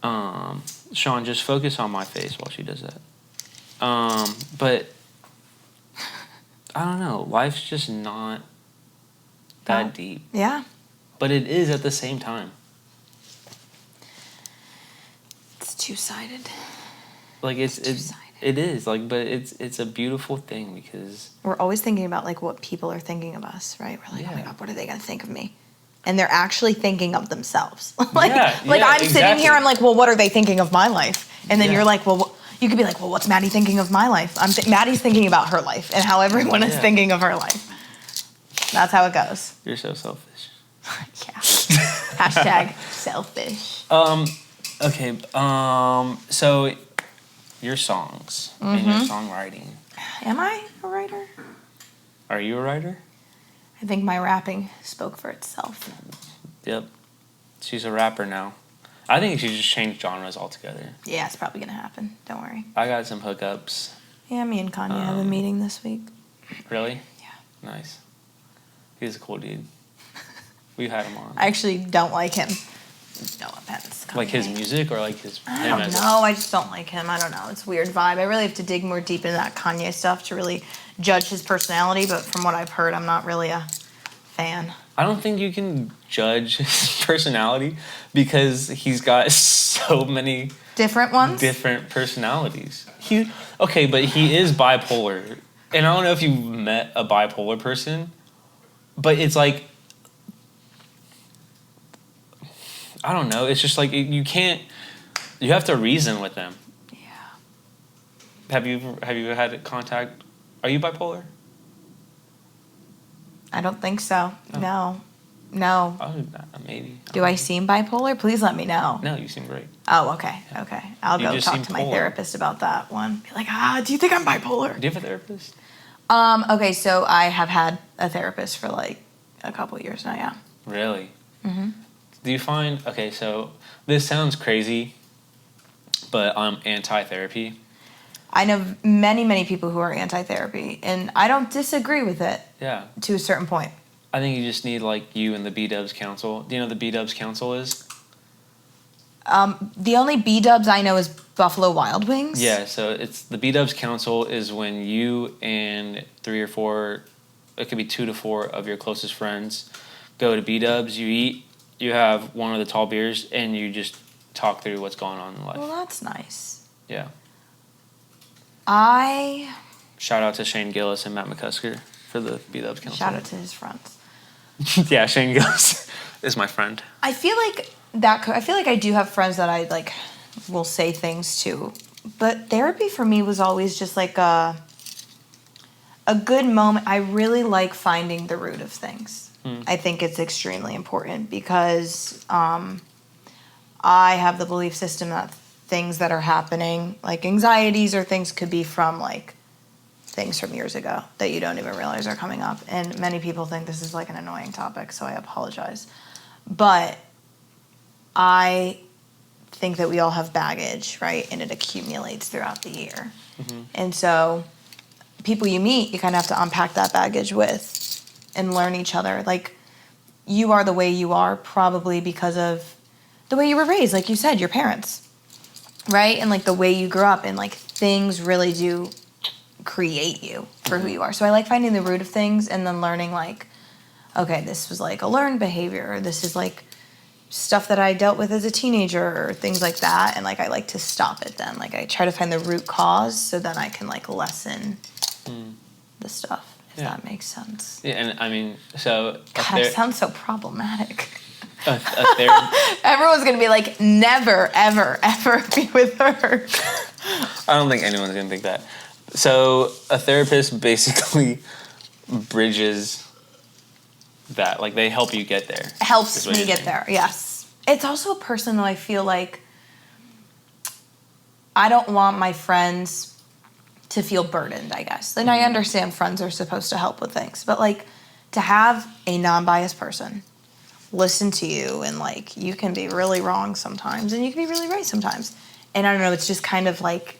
Speaker 2: Sean, just focus on my face while she does that. But I don't know. Life's just not that deep.
Speaker 1: Yeah.
Speaker 2: But it is at the same time.
Speaker 1: It's two-sided.
Speaker 2: Like it is like, but it's a beautiful thing because
Speaker 1: we're always thinking about like what people are thinking of us, right? We're like, oh my God, what are they gonna think of me? And they're actually thinking of themselves. I'm sitting here, I'm like, well, what are they thinking of my life? And then you're like, well, you could be like, well, what's Maddie thinking of my life? Maddie's thinking about her life and how everyone is thinking of her life. That's how it goes.
Speaker 2: You're so selfish.
Speaker 1: Yeah. Hashtag selfish.
Speaker 2: Okay. So your songs and your songwriting.
Speaker 1: Am I a writer?
Speaker 2: Are you a writer?
Speaker 1: I think my rapping spoke for itself.
Speaker 2: Yep. She's a rapper now. I think she just changed genres altogether.
Speaker 1: Yeah, it's probably gonna happen. Don't worry.
Speaker 2: I got some hookups.
Speaker 1: Yeah, me and Kanye have a meeting this week.
Speaker 2: Really?
Speaker 1: Yeah.
Speaker 2: Nice. He's a cool dude. We've had him on.
Speaker 1: I actually don't like him. No offense. Kanye.
Speaker 2: Like his music or like his...
Speaker 1: I don't know. I just don't like him. I don't know. It's a weird vibe. I really have to dig more deep into that Kanye stuff to really judge his personality. But from what I've heard, I'm not really a fan.
Speaker 2: I don't think you can judge his personality because he's got so many...
Speaker 1: Different ones?
Speaker 2: Different personalities. Okay, but he is bipolar. And I don't know if you've met a bipolar person, but it's like... I don't know. It's just like you can't. You have to reason with them.
Speaker 1: Yeah.
Speaker 2: Have you had contact? Are you bipolar?
Speaker 1: I don't think so. Oh. No.
Speaker 2: Oh, maybe.
Speaker 1: Do I seem bipolar? Please let me know.
Speaker 2: No, you seem great.
Speaker 1: Oh, okay. Okay. I'll go talk to my therapist about that one. Be like, do you think I'm bipolar?
Speaker 2: Do you have a therapist?
Speaker 1: Okay, so I have had a therapist for like a couple years now. Yeah.
Speaker 2: Really? Mm-hmm. Do you find, okay, so this sounds crazy, but I'm anti-therapy.
Speaker 1: I know many, many people who are anti-therapy, and I don't disagree with it.
Speaker 2: Yeah.
Speaker 1: To a certain point.
Speaker 2: I think you just need, like, you and the B-Dubs Council. Do you know what the B-Dubs Council is?
Speaker 1: The only B-Dubs I know is Buffalo Wild Wings.
Speaker 2: Yeah, so it's the B-Dubs Council is when you and 3 or 4, it could be 2 to 4 of your closest friends go to B-Dubs, you eat, you have one of the tall beers, and you just talk through what's going on in life.
Speaker 1: Well, that's nice.
Speaker 2: Yeah. Shout out to Shane Gillis and Matt McCusker for the B-Dubs Council.
Speaker 1: Shout out to his friends.
Speaker 2: Yeah, Shane Gillis is my friend.
Speaker 1: I feel like I do have friends that I like will say things to, but therapy for me was always just like a good moment. I really like finding the root of things. I think it's extremely important because I have the belief system that things that are happening, like anxieties or things, could be from like things from years ago that you don't even realize are coming up. And many people think this is like an annoying topic, so I apologize. But I think that we all have baggage, right? And it accumulates throughout the year. Mm-hmm. And so people you meet, you kind of have to unpack that baggage with and learn each other. Like, you are the way you are probably because of the way you were raised, like you said, your parents, right? And like the way you grew up, and like things really do create you for who you are. So I like finding the root of things and then learning like, okay, this was like a learned behavior, or this is like stuff that I dealt with as a teenager, or things like that. And like I like to stop it then. Like I try to find the root cause so then I can like lessen the stuff, if that makes sense.
Speaker 2: Yeah, and I mean, so
Speaker 1: God, I sound so problematic. Everyone's gonna be like, never, ever, ever be with her.
Speaker 2: I don't think anyone's gonna think that. So a therapist basically bridges that. Like, they help you get there.
Speaker 1: Helps me get there, yes. It's also a person that I feel like I don't want my friends to feel burdened, I guess. And I understand friends are supposed to help with things, but like to have a non-biased person listen to you, and like you can be really wrong sometimes and you can be really right sometimes. And I don't know, it's just kind of like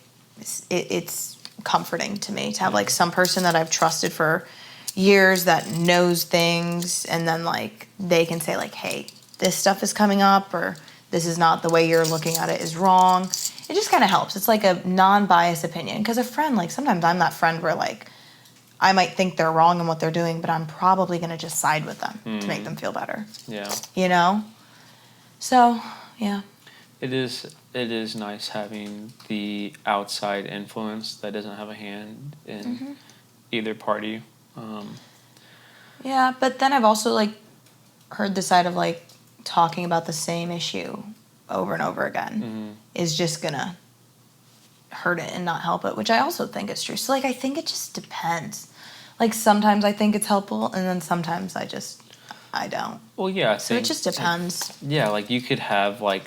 Speaker 1: it's comforting to me to have like some person that I've trusted for years that knows things, and then like they can say like, hey, this stuff is coming up, or this is not the way you're looking at it is wrong. It just kind of helps. It's like a non-biased opinion, because a friend, like sometimes I'm that friend where like I might think they're wrong in what they're doing, but I'm probably going to just side with them to make them feel better.
Speaker 2: Yeah.
Speaker 1: You know? So, yeah.
Speaker 2: It is nice having the outside influence that doesn't have a hand in either party.
Speaker 1: Yeah, but then I've also like heard the side of like talking about the same issue over and over again is just gonna hurt it and not help it, which I also think is true. So like I think it just depends. Like sometimes I think it's helpful, and then sometimes I don't.
Speaker 2: Well, yeah.
Speaker 1: So it just depends.
Speaker 2: Yeah, like you could have like,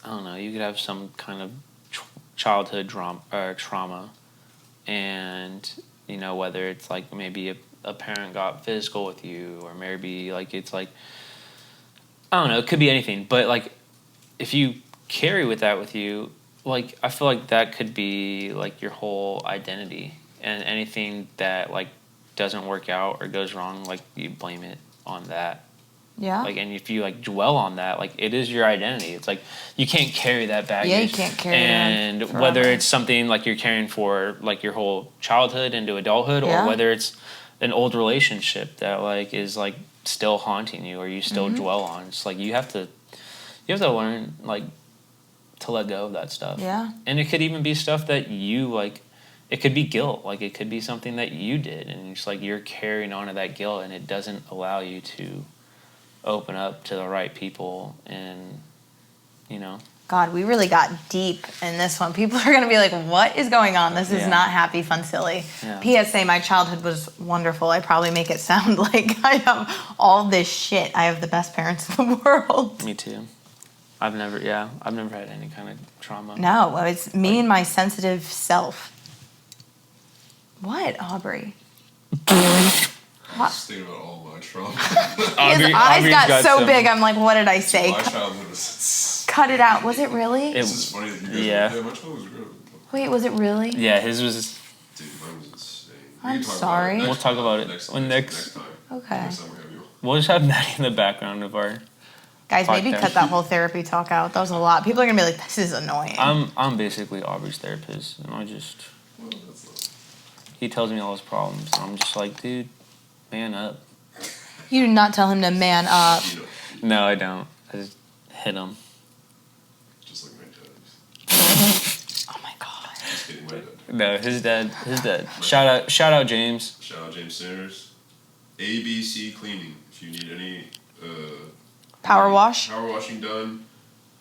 Speaker 2: I don't know, you could have some kind of childhood trauma, and you know, whether it's like maybe a parent got physical with you, or maybe like it's like, I don't know, it could be anything. But like if you carry with you, like I feel like that could be like your whole identity, and anything that like doesn't work out or goes wrong, like you blame it on that.
Speaker 1: Yeah.
Speaker 2: Like, and if you like dwell on that, like it is your identity. It's like you can't carry that baggage.
Speaker 1: Yeah, you can't carry it
Speaker 2: and
Speaker 1: on
Speaker 2: whether it's something like you're carrying for like your whole childhood into adulthood, or whether it's an old relationship that like is like still haunting you, or you still dwell on. It's like you have to learn like to let go of that stuff.
Speaker 1: Yeah.
Speaker 2: And it could even be stuff that you like. It could be guilt. Like it could be something that you did, and it's like you're carrying on to that guilt, and it doesn't allow you to open up to the right people. And you know,
Speaker 1: God, we really got deep in this one. People are going to be like, what is going on? This is not happy, fun, silly. Yeah. PSA, my childhood was wonderful. I probably make it sound like I have all this shit. I have the best parents in the world.
Speaker 2: Me too. I've never had any kind of trauma.
Speaker 1: No, it's me and my sensitive self. What, Aubrey?
Speaker 3: I'm just thinking about all my trauma.
Speaker 1: His eyes got so big, I'm like, what did I say?
Speaker 3: My childhood was...
Speaker 1: Cut it out. Was it really?
Speaker 3: This is funny that you guys my childhood was real.
Speaker 1: Wait, was it really?
Speaker 2: Yeah, his was...
Speaker 3: Dude, mine was insane.
Speaker 1: I'm sorry.
Speaker 2: We'll talk about it
Speaker 3: next
Speaker 2: time.
Speaker 1: Okay.
Speaker 3: Next time we have you.
Speaker 2: We'll just have Maddie in the background of our...
Speaker 1: Guys, maybe cut that whole therapy talk out. That was a lot. People are going to be like, this is annoying.
Speaker 2: I'm basically Aubrey's therapist, and I just...
Speaker 3: Well, that's not...
Speaker 2: He tells me all his problems, and I'm just like, dude, man up.
Speaker 1: You do not tell him to man up.
Speaker 2: No, I don't. I just hit him.
Speaker 3: Just like my dad.
Speaker 1: Oh my God.
Speaker 3: Just kidding, my dad.
Speaker 2: No, his dad. Shout out James.
Speaker 3: Shout out James Sanders. ABC Cleaning. If you need any
Speaker 1: power
Speaker 3: washing done,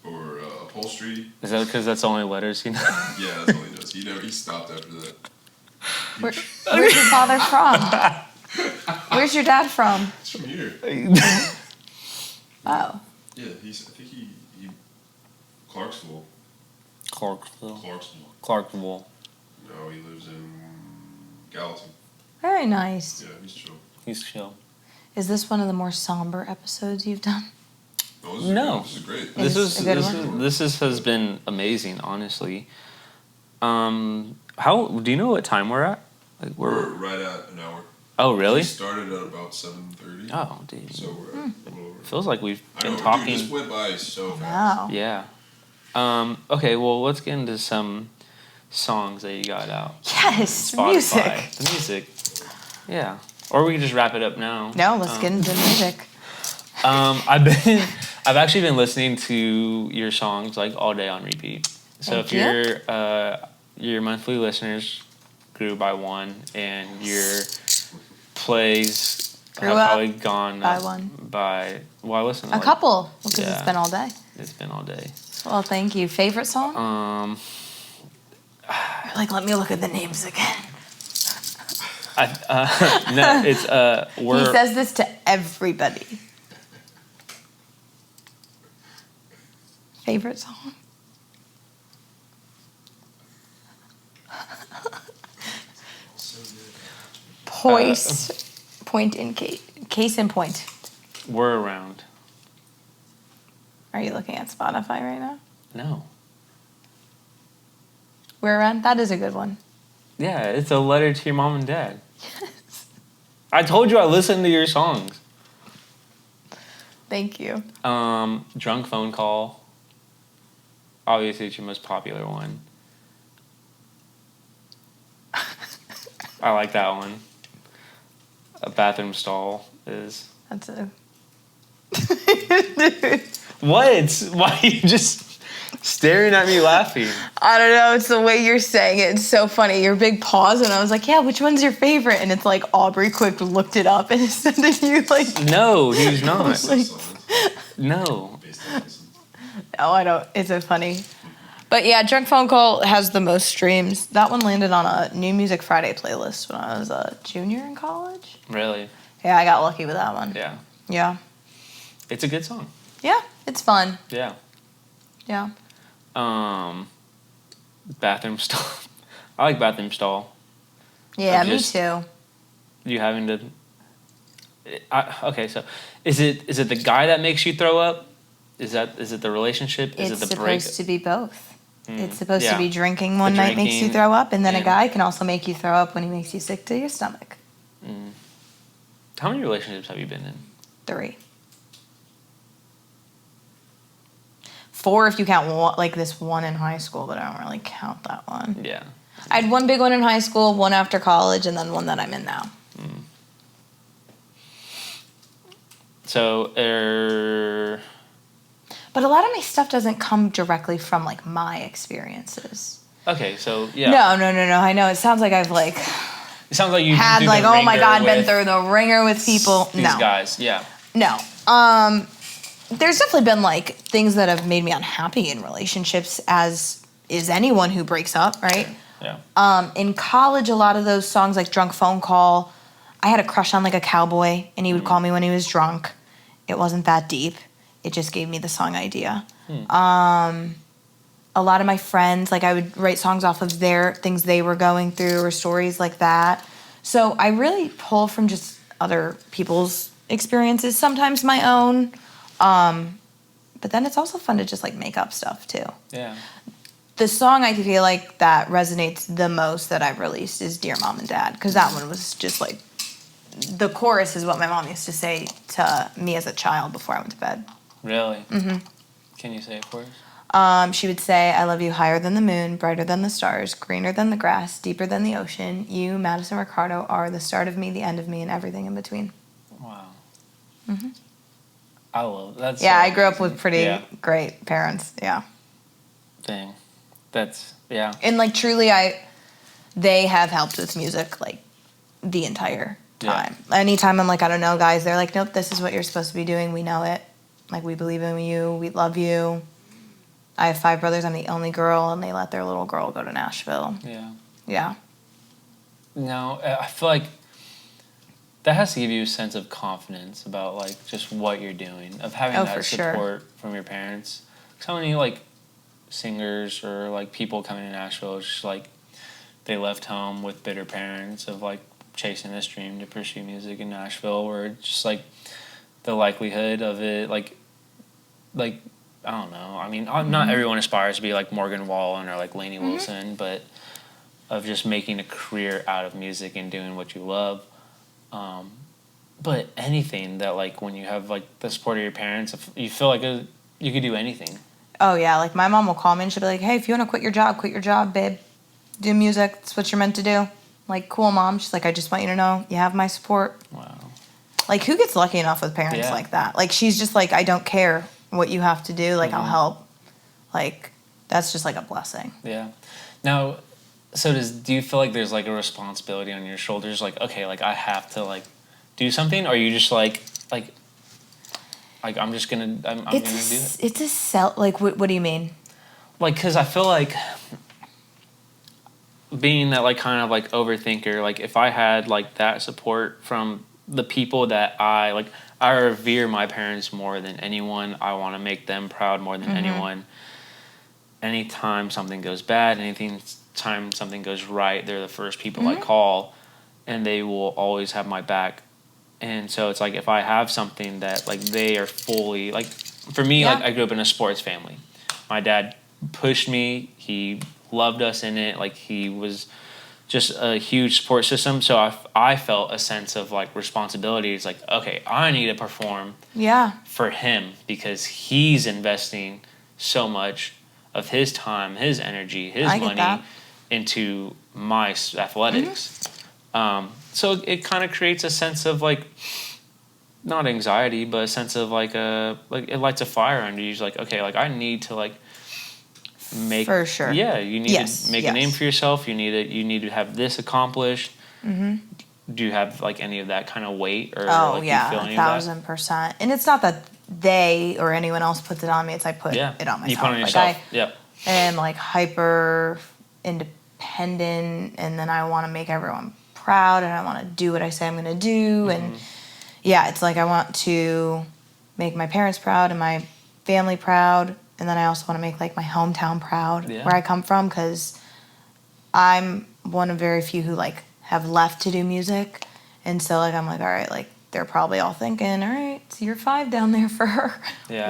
Speaker 3: or upholstery.
Speaker 2: Is that because that's the only letters he knows?
Speaker 3: Yeah, that's all he knows. He stopped after that.
Speaker 1: Where's your father from? Where's your dad from?
Speaker 3: He's from here.
Speaker 1: Oh.
Speaker 3: Yeah, I think he Clarksville.
Speaker 2: Clarksville.
Speaker 3: No, he lives in Gallatin.
Speaker 1: Very nice.
Speaker 3: Yeah, he's chill.
Speaker 2: He's chill.
Speaker 1: Is this one of the more somber episodes you've done?
Speaker 3: No, this is great.
Speaker 2: This has been amazing, honestly. How do you know what time we're at? Like
Speaker 3: we're right at an hour.
Speaker 2: Oh, really?
Speaker 3: We started at about 7:30.
Speaker 2: Oh, dude.
Speaker 3: So we're a little over.
Speaker 2: Feels like we've been talking.
Speaker 3: Dude, this went by so fast.
Speaker 1: Wow.
Speaker 2: Yeah. Okay, well, let's get into some songs that you got out.
Speaker 1: Yes,
Speaker 2: Spotify.
Speaker 1: music.
Speaker 2: The music. Yeah. Or we can just wrap it up now.
Speaker 1: No, let's get into music.
Speaker 2: I've actually been listening to your songs like all day on repeat. So
Speaker 1: Thank
Speaker 2: your monthly listeners grew by 1 and your plays
Speaker 1: grew
Speaker 2: have
Speaker 1: up
Speaker 2: probably gone
Speaker 1: by
Speaker 2: up
Speaker 1: 1.
Speaker 2: Well, I listened to
Speaker 1: A couple, because
Speaker 2: yeah.
Speaker 1: it's been all day.
Speaker 2: It's been all day.
Speaker 1: Well, thank you. Favorite song? You're like, let me look at the names again.
Speaker 2: No, it's
Speaker 1: He says this to everybody. Favorite song? Point in case in point.
Speaker 2: We're around.
Speaker 1: Are you looking at Spotify right now?
Speaker 2: No.
Speaker 1: We're around? That is a good one.
Speaker 2: Yeah, it's a letter to your mom and dad. Yes. I told you I listened to your songs.
Speaker 1: Thank you.
Speaker 2: Drunk Phone Call. Obviously, it's your most popular one. I like that one. A Bathroom Stall is...
Speaker 1: That's a...
Speaker 2: What? Why are you just staring at me laughing?
Speaker 1: I don't know. It's the way you're saying it. It's so funny. Your big pause, and I was like, yeah, which one's your favorite? And it's like Aubrey Quick looked it up, and it said that you like...
Speaker 2: No, he's not.
Speaker 1: Like,
Speaker 2: no.
Speaker 1: No, I don't. It's so funny. But yeah, Drunk Phone Call has the most streams. That one landed on a New Music Friday playlist when I was a junior in college.
Speaker 2: Really?
Speaker 1: Yeah, I got lucky with that one.
Speaker 2: Yeah.
Speaker 1: Yeah.
Speaker 2: It's a good song.
Speaker 1: Yeah, it's fun.
Speaker 2: Yeah.
Speaker 1: Yeah.
Speaker 2: Bathroom Stall. I like Bathroom Stall.
Speaker 1: Yeah, me too.
Speaker 2: You having to... okay, so is it the guy that makes you throw up? Is it the relationship? Is
Speaker 1: It's
Speaker 2: it the break?
Speaker 1: supposed to be both. It's supposed to be drinking one
Speaker 2: The
Speaker 1: night makes you
Speaker 2: drinking
Speaker 1: throw up, and then a
Speaker 2: and-
Speaker 1: guy can also make you throw up when he makes you sick to your stomach.
Speaker 2: How many relationships have you been in?
Speaker 1: 3. 4 if you count one, like this one in high school, but I don't really count that one.
Speaker 2: Yeah.
Speaker 1: I had one big one in high school, one after college, and then one that I'm in now.
Speaker 2: So,
Speaker 1: But a lot of my stuff doesn't come directly from like my experiences.
Speaker 2: okay, so yeah.
Speaker 1: No. I know it sounds like I've like
Speaker 2: It sounds like you
Speaker 1: had
Speaker 2: do
Speaker 1: like,
Speaker 2: the
Speaker 1: oh my
Speaker 2: ringer
Speaker 1: god, been
Speaker 2: with
Speaker 1: through the ringer with people.
Speaker 2: these
Speaker 1: No.
Speaker 2: guys. Yeah.
Speaker 1: No. There's definitely been like things that have made me unhappy in relationships, as is anyone who breaks up, right?
Speaker 2: Yeah.
Speaker 1: In college, a lot of those songs like Drunk Phone Call, I had a crush on like a cowboy, and he would call me when he was drunk. It wasn't that deep. It just gave me the song idea. A lot of my friends, like I would write songs off of their things they were going through or stories like that. So I really pull from just other people's experiences, sometimes my own. But then it's also fun to just like make up stuff too.
Speaker 2: Yeah.
Speaker 1: The song I feel like that resonates the most that I've released is Dear Mom and Dad, because that one was just like, the chorus is what my mom used to say to me as a child before I went to bed.
Speaker 2: Really? Mm-hmm. Can you say it for us?
Speaker 1: She would say, I love you higher than the moon, brighter than the stars, greener than the grass, deeper than the ocean. You, Madison Ricardo, are the start of me, the end of me, and everything in between.
Speaker 2: Wow. Mm-hmm. I love that.
Speaker 1: Yeah, I grew up with pretty great parents. Yeah.
Speaker 2: Dang. That's, yeah.
Speaker 1: And like truly, they have helped with music like the entire time. Yeah. Anytime I'm like, I don't know, guys, they're like, nope, this is what you're supposed to be doing. We know it. Like, we believe in you. We love you. I have 5 brothers. I'm the only girl, and they let their little girl go to Nashville.
Speaker 2: Yeah.
Speaker 1: Yeah.
Speaker 2: No, I feel like that has to give you a sense of confidence about, like, just what you're doing, of having that support from your parents. So many, like, singers or like people coming to Nashville. It's just like they left home with bitter parents of like chasing this dream to pursue music in Nashville, where it's just like the likelihood of it, like I don't know. I mean, not everyone aspires to be like Morgan Wallen or like Lainey Wilson, but of just making a career out of music and doing what you love. But anything that like when you have like the support of your parents, if you feel like you could do anything.
Speaker 1: Oh yeah, like my mom will call me and she'll be like, "Hey, if you want to quit your job, babe. Do music. That's what you're meant to do." Like, cool, Mom. She's like, "I just want you to know you have my support."
Speaker 2: Wow.
Speaker 1: Like, who gets lucky enough with parents like that? Like, she's just like, "I don't care what you have to do. Like, I'll help." Like, that's just like a blessing.
Speaker 2: Yeah. Now, so do you feel like there's like a responsibility on your shoulders? Like, okay, like I have to like do something, or are you just like I'm just gonna I'm gonna do it?
Speaker 1: It's a like what do you mean?
Speaker 2: Like, cause I feel like being that like kind of like overthinker, like if I had like that support from the people that I revere my parents more than anyone. I want to make them proud more than anyone. Anytime something goes bad, anytime something goes right, they're the first people I call, and they will always have my back. And so it's like if I have something that like they are fully like, for me, like I grew up in a sports family. My dad pushed me. He loved us in it. Like he was just a huge support system. So I felt a sense of like responsibility. It's like, okay, I need to perform for him because he's investing so much of his time, his energy, his money into my athletics. So it kind of creates a sense of like, not anxiety, but a sense of like it lights a fire under you. It's like, okay, like I need to like make
Speaker 1: for sure.
Speaker 2: Yeah, you need to make a name for yourself. You need to have this accomplished. Do you have like any of that kind of weight or like you feel any
Speaker 1: 1,000%. And it's not that they or anyone else puts it on me. It's I put it on myself.
Speaker 2: You put it on yourself.
Speaker 1: I am like hyper independent, and then I want to make everyone proud, and I want to do what I say I'm going to do, and it's like I want to make my parents proud and my family proud, and then I also want to make like my hometown proud where I come from, because I'm one of very few who like have left to do music, and so like I'm like, all right, like they're probably all thinking, all right, it's year 5 down there for her.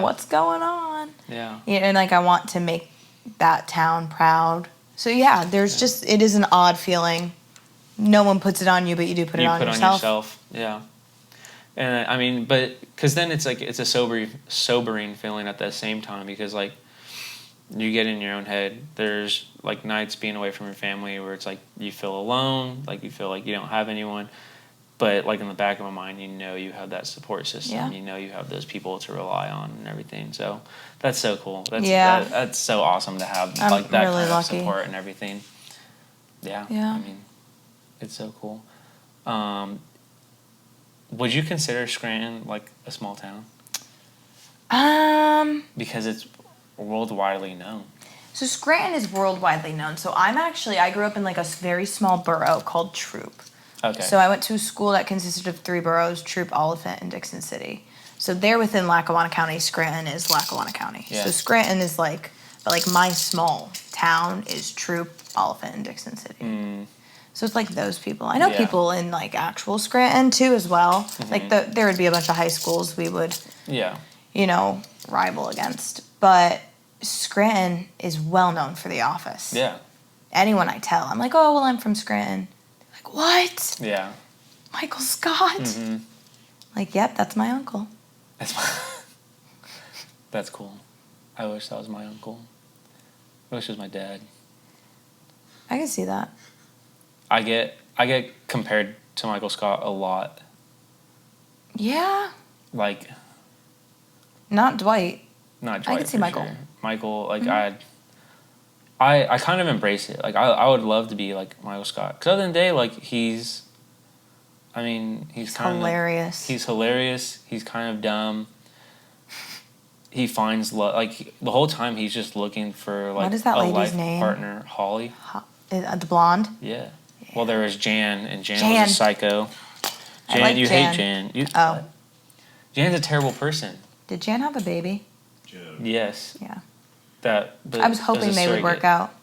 Speaker 1: What's going on? And like I want to make that town proud. So there's just, it is an odd feeling. No one puts it on you, but you do put it on yourself.
Speaker 2: Yeah. And I mean, but because then it's like it's a sobering feeling at the same time, because like you get in your own head. There's like nights being away from your family where it's like you feel alone, like you feel like you don't have anyone. But like in the back of my mind, you know you have that support system. You know you have those people to rely on and everything. So that's so cool. That's so awesome to have like that
Speaker 1: really
Speaker 2: kind
Speaker 1: lucky.
Speaker 2: of support and everything. Yeah. I mean, it's so cool. Would you consider Scranton like a small town? Because it's worldwide known.
Speaker 1: So Scranton is worldwide known. So I grew up in like a very small borough called Troop.
Speaker 2: Okay.
Speaker 1: So I went to a school that consisted of 3 boroughs: Troop, Oliphant, and Dixon City. So they're within Lackawanna County. Scranton is Lackawanna County.
Speaker 2: Yeah.
Speaker 1: So Scranton is like, but like my small town is Troop, Oliphant, and Dixon City. So it's like those people. I know people in like actual Scranton too as well. Like there would be a bunch of high schools we would, rival against. But Scranton is well known for The Office.
Speaker 2: Yeah.
Speaker 1: Anyone I tell, I'm like, oh, well, I'm from Scranton. Like, what?
Speaker 2: Yeah.
Speaker 1: Michael Scott? Like, yep, that's my uncle.
Speaker 2: That's cool. I wish that was my uncle. I wish it was my dad.
Speaker 1: I can see that.
Speaker 2: I get compared to Michael Scott a lot.
Speaker 1: Yeah.
Speaker 2: Like.
Speaker 1: Not Dwight.
Speaker 2: Not Dwight.
Speaker 1: I can see Michael.
Speaker 2: Sure. Michael, like I kind of embrace it. Like I would love to be like Michael Scott. Because other than the day, like he's kind
Speaker 1: hilarious.
Speaker 2: He's hilarious. He's kind of dumb. He finds love. Like the whole time, he's just looking for like
Speaker 1: what is that
Speaker 2: a
Speaker 1: lady's
Speaker 2: life
Speaker 1: name?
Speaker 2: Partner. Holly.
Speaker 1: The blonde.
Speaker 2: Yeah. Well, there was Jan, and Jan was a psycho. Jan, you hate Jan. Jan's a terrible person.
Speaker 1: Did Jan have a baby?
Speaker 3: Jan.
Speaker 2: Yes.
Speaker 1: Yeah. I was hoping they would work out.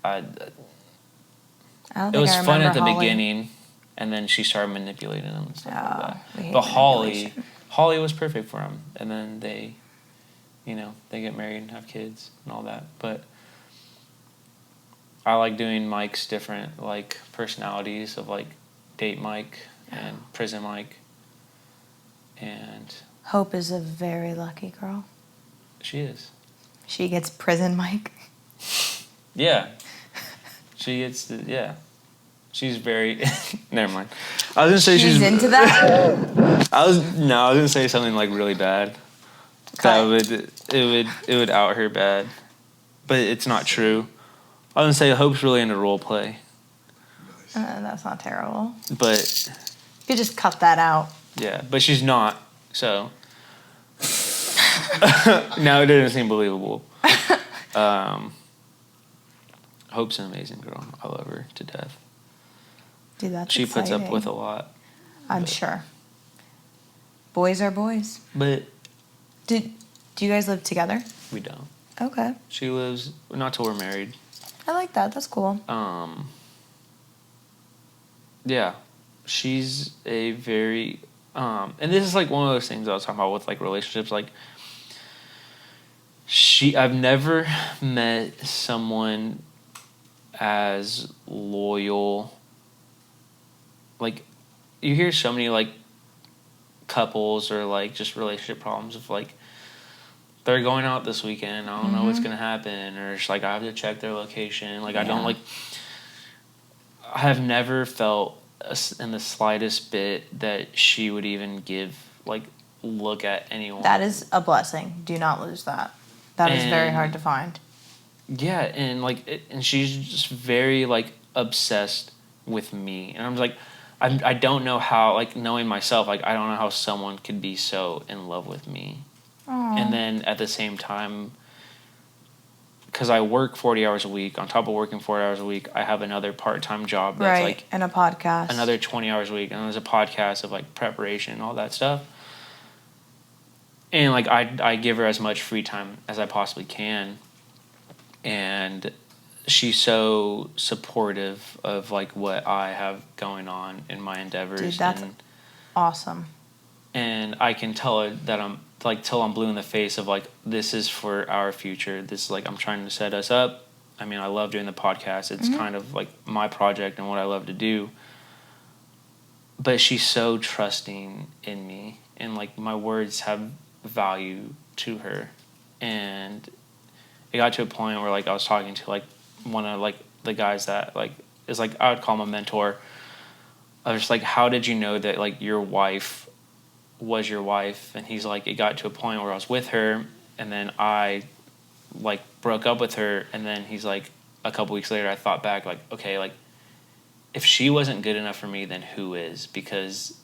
Speaker 1: I don't think
Speaker 2: it was
Speaker 1: I
Speaker 2: fun at the
Speaker 1: Holly.
Speaker 2: beginning, and then she started manipulating him and stuff like that. But Holly was perfect for him, and then they get married and have kids and all that. But I like doing Mike's different like personalities of like date Mike and prison Mike. And
Speaker 1: Hope is a very lucky girl.
Speaker 2: She is.
Speaker 1: She gets prison Mike.
Speaker 2: Yeah. She gets She's very never mind. I was gonna say she's
Speaker 1: into that.
Speaker 2: I was gonna say something like really bad. It would out her bad. But it's not true. I was gonna say Hope's really into role play.
Speaker 1: That's not terrible.
Speaker 2: But
Speaker 1: you could just cut that out.
Speaker 2: Yeah, but she's not, so now it doesn't seem believable. Hope's an amazing girl. I love her to death.
Speaker 1: Dude, that's
Speaker 2: She
Speaker 1: exciting.
Speaker 2: puts up with a lot.
Speaker 1: I'm sure. Boys are boys.
Speaker 2: But
Speaker 1: do you guys live together?
Speaker 2: We don't.
Speaker 1: Okay.
Speaker 2: She lives not till we're married.
Speaker 1: I like that. That's cool.
Speaker 2: Yeah, she's a very and this is like one of those things I was talking about with like relationships. Like I've never met someone as loyal. Like you hear so many like couples or like just relationship problems of like they're going out this weekend, I don't know what's gonna happen, or it's like I have to check their location. Like I don't like. I have never felt in the slightest bit that she would even give like look at anyone.
Speaker 1: That is a blessing. Do not lose that. That is very hard to find.
Speaker 2: Yeah, and like and she's just very like obsessed with me, and I'm like, I don't know how, like knowing myself, like I don't know how someone could be so in love with me.
Speaker 1: Aww.
Speaker 2: And then at the same time, because I work 40 hours a week, on top of working 40 hours a week, I have another part-time job that's like
Speaker 1: and a podcast,
Speaker 2: another 20 hours a week, and there's a podcast of like preparation and all that stuff. And like I give her as much free time as I possibly can, and she's so supportive of like what I have going on in my endeavors.
Speaker 1: Dude, that's awesome.
Speaker 2: And I can tell her that I'm like till I'm blue in the face of like this is for our future. This is like I'm trying to set us up. I mean, I love doing the podcast. It's kind of like my project and what I love to do. But she's so trusting in me, and like my words have value to her. And it got to a point where like I was talking to like one of like the guys that like is like I would call him a mentor. I was just like, how did you know that like your wife was your wife? And he's like, it got to a point where I was with her, and then I like broke up with her, and then he's like, a couple weeks later I thought back like, okay, like if she wasn't good enough for me, then who is? Because,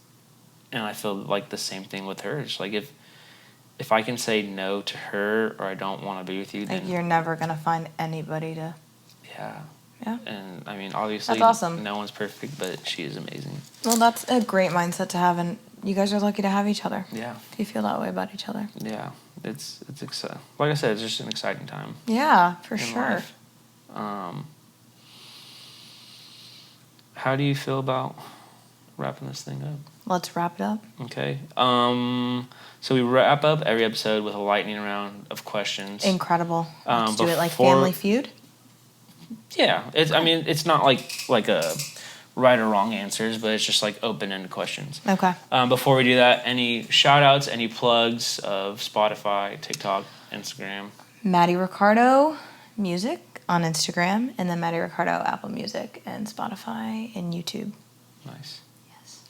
Speaker 2: and I feel like the same thing with her. It's like if I can say no to her, or I don't want to be with you, then
Speaker 1: like you're never gonna find anybody to.
Speaker 2: Yeah.
Speaker 1: Yeah.
Speaker 2: And I mean, obviously,
Speaker 1: that's awesome.
Speaker 2: No one's perfect, but she is amazing.
Speaker 1: Well, that's a great mindset to have, and you guys are lucky to have each other.
Speaker 2: Yeah.
Speaker 1: Do you feel that way about each other?
Speaker 2: Yeah. It's exciting. Like I said, it's just an exciting time.
Speaker 1: Yeah, for sure.
Speaker 2: Life. How do you feel about wrapping this thing up?
Speaker 1: Let's wrap it up.
Speaker 2: Okay. So we wrap up every episode with a lightning round of questions.
Speaker 1: Incredible. Let's do it like Family Feud.
Speaker 2: Yeah, it's not like a right or wrong answers, but it's just like open-ended questions.
Speaker 1: Okay.
Speaker 2: Before we do that, any shout-outs, any plugs of Spotify, TikTok, Instagram?
Speaker 1: Maddie Ricardo Music on Instagram, and then Maddie Ricardo Apple Music and Spotify and YouTube.
Speaker 2: Nice.
Speaker 1: Yes.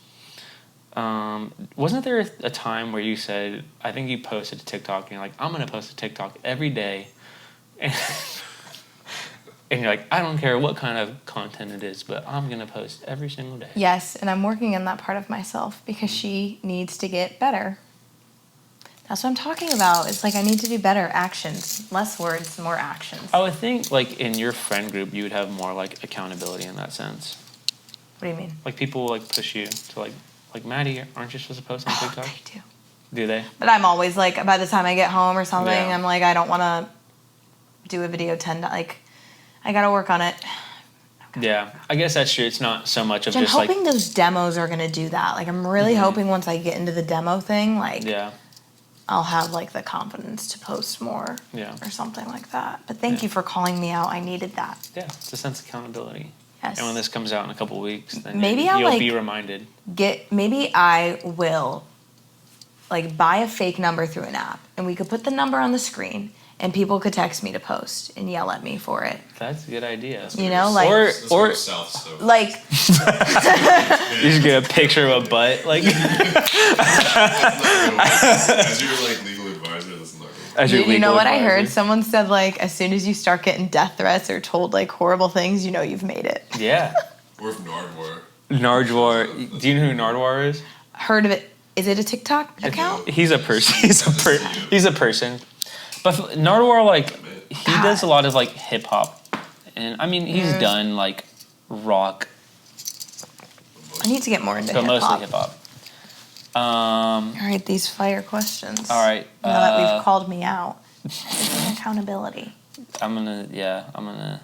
Speaker 2: Wasn't there a time where you said, I think you posted a TikTok, and you're like, I'm going to post a TikTok every day, and you're like, I don't care what kind of content it is, but I'm going to post every single day.
Speaker 1: Yes, and I'm working on that part of myself because she needs to get better. That's what I'm talking about. It's like I need to do better actions. Less words, more actions.
Speaker 2: I would think, like, in your friend group, you would have more, like, accountability in that sense.
Speaker 1: What do you mean?
Speaker 2: Like, people will, like, push you to, like, Maddie, aren't you supposed to post on TikTok?
Speaker 1: They do.
Speaker 2: Do they?
Speaker 1: But I'm always like, by the time I get home or something,
Speaker 2: Yeah.
Speaker 1: I'm like, I don't want to do a video 10 like I gotta work on it.
Speaker 2: Yeah, I guess that's true. It's not so much of
Speaker 1: I'm
Speaker 2: just
Speaker 1: hoping those demos are gonna do that. Like I'm really hoping once I get into the demo thing, like I'll have like the confidence to post more or something like that. But thank you for calling me out. I needed that.
Speaker 2: Yeah, it's a sense of accountability.
Speaker 1: Yes.
Speaker 2: And when this comes out in a couple of weeks, then
Speaker 1: maybe
Speaker 2: you'll be reminded.
Speaker 1: Maybe I will like buy a fake number through an app, and we could put the number on the screen, and people could text me to post and yell at me for it.
Speaker 2: That's a good idea.
Speaker 1: You know, like
Speaker 2: or
Speaker 3: south, so.
Speaker 1: like
Speaker 2: you just get a picture of a butt, like.
Speaker 3: As your like legal advisor, that's not good.
Speaker 1: You know what I heard? Someone said like as soon as you start getting death threats or told like horrible things, you know you've made it.
Speaker 2: Yeah.
Speaker 3: Or if Nardwar.
Speaker 2: Nardwar. Do you know who Nardwar is?
Speaker 1: Heard of it? Is it a TikTok account?
Speaker 2: He's a person. He's a person. But Nardwar, like, he does a lot of like hip hop, and I mean he's done like rock.
Speaker 1: I need to get more into hip hop.
Speaker 2: But mostly hip hop.
Speaker 1: All right, these fire questions.
Speaker 2: All right.
Speaker 1: Now that we've called me out, it's accountability.
Speaker 2: I'm gonna.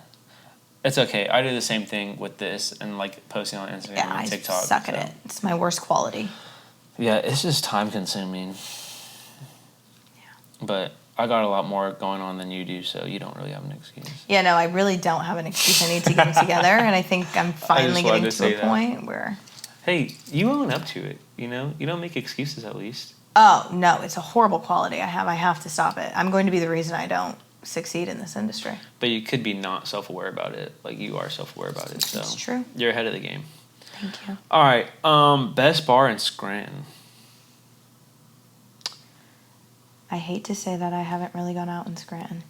Speaker 2: It's okay. I do the same thing with this and like posting on Instagram and TikTok.
Speaker 1: I suck at it. It's my worst quality.
Speaker 2: Yeah, it's just time consuming. Yeah. But I got a lot more going on than you do, so you don't really have an excuse. Yeah,
Speaker 1: no, I really don't have an excuse. I need to get it together, and I think I'm finally getting to a point where...
Speaker 2: Hey, you own up to it, you know? You don't make excuses, at least.
Speaker 1: Oh, no, it's a horrible quality I have. I have to stop it. I'm going to be the reason I don't succeed in this industry.
Speaker 2: But you could be not self-aware about it. Like, you are self-aware about it, so...
Speaker 1: That's true.
Speaker 2: You're ahead of the game.
Speaker 1: Thank you.
Speaker 2: All right, best bar in Scranton.
Speaker 1: I hate to say that I haven't really gone out in Scranton.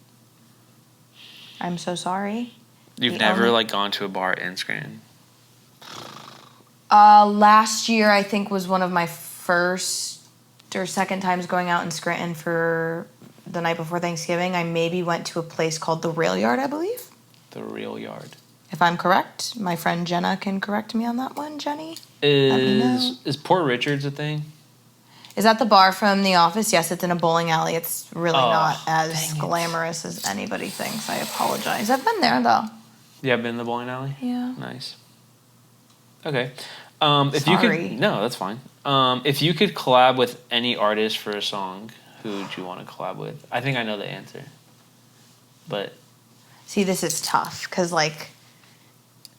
Speaker 1: I'm so sorry.
Speaker 2: You've never, like, gone to a bar in Scranton?
Speaker 1: Last year, I think, was one of my first or second times going out in Scranton for the night before Thanksgiving. I maybe went to a place called the Rail Yard, I believe.
Speaker 2: The Rail Yard.
Speaker 1: If I'm correct, my friend Jenna can correct me on that one, Jenny. Let me know.
Speaker 2: Is Port Richards a thing?
Speaker 1: Is that the bar from The Office? Yes, it's in a bowling alley. It's really not as glamorous as anybody thinks. I apologize. I've been there, though.
Speaker 2: You have been in the bowling alley?
Speaker 1: Yeah.
Speaker 2: Nice. Okay. If you could, no, that's fine. If you could collab with any artist for a song, who would you want to collab with? I think I know the answer. But...
Speaker 1: See, this is tough, because, like,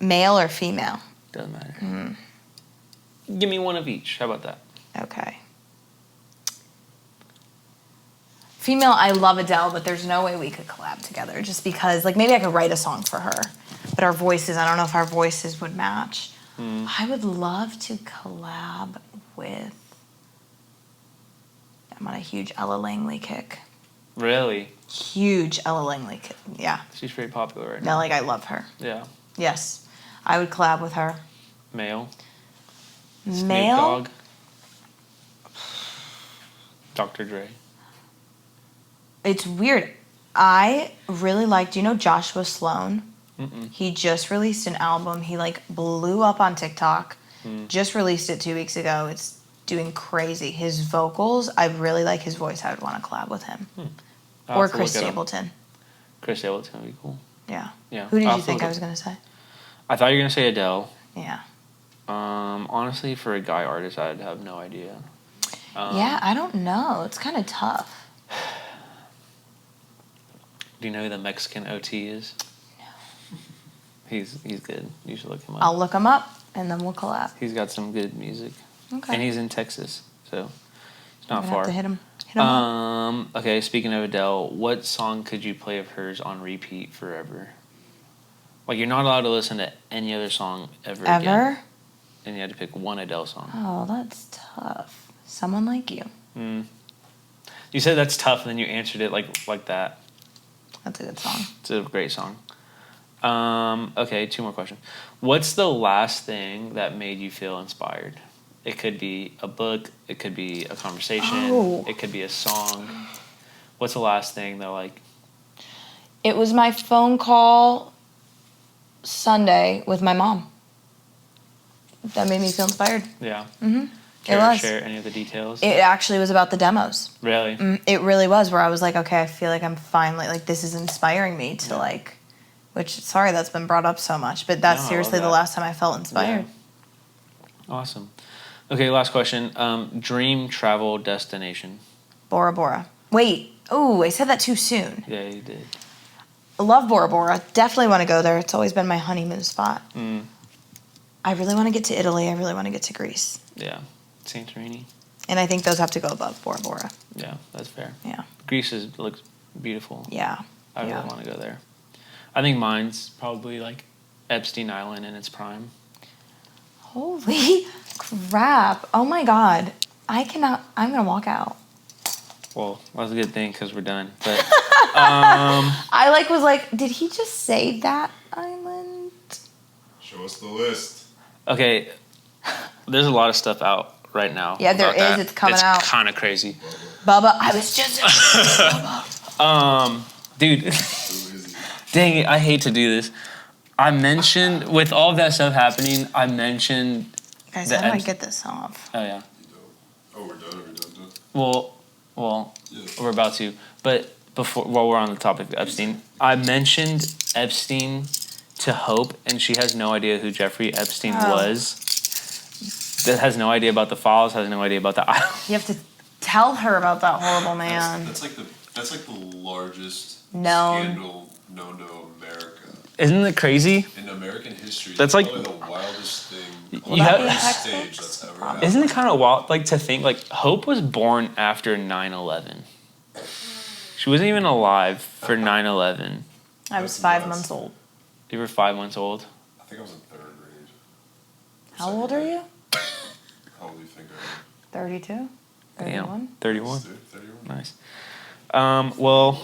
Speaker 1: male or female?
Speaker 2: Doesn't matter. Give me one of each. How about that?
Speaker 1: Okay. Female, I love Adele, but there's no way we could collab together, just because, like, maybe I could write a song for her, but our voices, I don't know if our voices would match. I would love to collab with... I'm on a huge Ella Langley kick.
Speaker 2: Really?
Speaker 1: Huge Ella Langley kick, yeah.
Speaker 2: She's very popular right now.
Speaker 1: No, like, I love her.
Speaker 2: Yeah.
Speaker 1: Yes. I would collab with her.
Speaker 2: Male?
Speaker 1: Male?
Speaker 2: Snoop Dogg? Dr. Dre?
Speaker 1: It's weird. I really like, do you know Joshua Sloan?
Speaker 2: Mm-mm.
Speaker 1: He just released an album. He, like, blew up on TikTok. Just released it 2 weeks ago. It's doing crazy. His vocals, I really like his voice. I would want to collab with him. Or Chris Stapleton.
Speaker 2: Chris Stapleton would be cool.
Speaker 1: Yeah.
Speaker 2: Yeah.
Speaker 1: Who did you think I was going to say?
Speaker 2: I thought you were going to say Adele.
Speaker 1: Yeah.
Speaker 2: Honestly, for a guy artist, I'd have no idea.
Speaker 1: Yeah, I don't know. It's kind of tough.
Speaker 2: Do you know who the Mexican OT is?
Speaker 1: No.
Speaker 2: He's good. You should look him up.
Speaker 1: I'll look him up, and then we'll collab.
Speaker 2: He's got some good music.
Speaker 1: Okay.
Speaker 2: And he's in Texas, so it's not
Speaker 1: I'm
Speaker 2: far.
Speaker 1: have to hit him up.
Speaker 2: Okay, speaking of Adele, what song could you play of hers on repeat forever? Like, you're not allowed to listen to any other song ever again.
Speaker 1: Ever?
Speaker 2: And you had to pick one Adele song.
Speaker 1: Oh, that's tough. Someone Like You.
Speaker 2: You said that's tough, and then you answered it like that.
Speaker 1: That's a good song.
Speaker 2: It's a great song. Okay, 2 more questions. What's the last thing that made you feel inspired? It could be a book. It could be a conversation. It could be a song. What's the last thing that, like...
Speaker 1: It was my phone call Sunday with my mom. That made me feel inspired.
Speaker 2: Yeah. Share any of the details?
Speaker 1: It actually was about the demos.
Speaker 2: Really?
Speaker 1: It really was, where I was like, okay, I feel like I'm finally, like, this is inspiring me to, like, which, sorry, that's been brought up so much, but that's seriously the last time I felt inspired.
Speaker 2: Yeah. Awesome. Okay, last question. Dream travel destination?
Speaker 1: Bora Bora. Wait. Oh, I said that too soon.
Speaker 2: Yeah, you did.
Speaker 1: I love Bora Bora. Definitely want to go there. It's always been my honeymoon spot. I really want to get to Italy. I really want to get to Greece.
Speaker 2: Yeah. Santorini.
Speaker 1: And I think those have to go above Bora Bora.
Speaker 2: Yeah, that's fair.
Speaker 1: Yeah.
Speaker 2: Greece looks beautiful.
Speaker 1: Yeah.
Speaker 2: I really want to go there. I think mine's probably like Epstein Island in its prime.
Speaker 1: Holy crap. Oh my God. I'm going to walk out.
Speaker 2: Well, that's a good thing because we're done. But
Speaker 1: I was like, did he just say that island?
Speaker 3: Show us the list.
Speaker 2: Okay, there's a lot of stuff out right now.
Speaker 1: Yeah, there is.
Speaker 2: That.
Speaker 1: It's coming out.
Speaker 2: It's kind of crazy.
Speaker 1: Bubba, I was just.
Speaker 2: Dude, dang it, I hate to do this. I mentioned, with all of that stuff happening, I mentioned.
Speaker 1: Guys, how do I get this off?
Speaker 2: Oh, yeah.
Speaker 3: Oh, we're done. Are we done?
Speaker 2: Well, we're about to. But while we're on the topic of Epstein, I mentioned Epstein to Hope, and she has no idea who Jeffrey Epstein was. That has no idea about the files, has no idea about the island.
Speaker 1: You have to tell her about that horrible man.
Speaker 3: That's like the largest
Speaker 1: scandal
Speaker 3: known to America.
Speaker 2: Isn't it crazy?
Speaker 3: In American history,
Speaker 2: that's like
Speaker 3: probably the wildest thing
Speaker 2: on the
Speaker 3: stage that's ever happened.
Speaker 2: Isn't it kind of wild, like, to think, like, Hope was born after 9/11. She wasn't even alive for 9/11.
Speaker 1: I was 5 months old.
Speaker 2: You were 5 months old?
Speaker 3: I think I was in 3rd grade.
Speaker 1: How old are you?
Speaker 3: How old do you think I am?
Speaker 1: 32? 31?
Speaker 2: 31.
Speaker 3: 31.
Speaker 2: Nice. Well,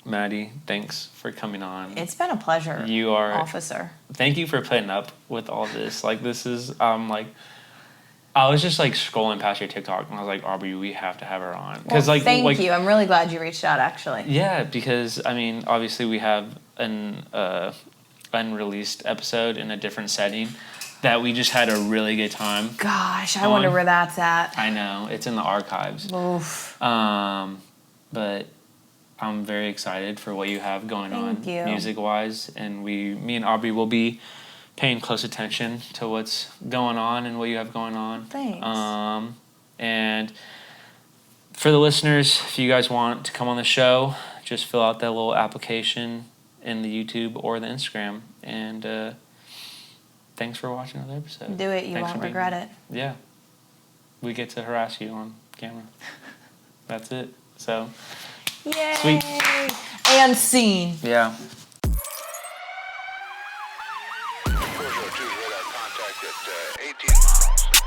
Speaker 2: Maddie, thanks for coming on.
Speaker 1: It's been a pleasure.
Speaker 2: You are
Speaker 1: officer.
Speaker 2: Thank you for putting up with all this. Like, this is like, I was just like scrolling past your TikTok and I was like, Aubrey, we have to have her on.
Speaker 1: Well, thank you. I'm really glad you reached out, actually.
Speaker 2: Yeah, because I mean, obviously we have an unreleased episode in a different setting that we just had a really good time.
Speaker 1: Gosh, I wonder where that's at.
Speaker 2: I know, it's in the archives.
Speaker 1: Oof.
Speaker 2: But I'm very excited for what you have going on music-wise, and me and Aubrey will be paying close attention to what's going on and what you have going on.
Speaker 1: Thanks.
Speaker 2: And for the listeners, if you guys want to come on the show, just fill out that little application in the YouTube or the Instagram. And thanks for watching another episode.
Speaker 1: Do it. You won't regret it.
Speaker 2: Yeah. We get to harass you on camera. That's it. So...
Speaker 1: Yay!
Speaker 2: Sweet.
Speaker 1: And scene.
Speaker 2: Yeah.
Speaker 4: 402 radar contact at 18 miles.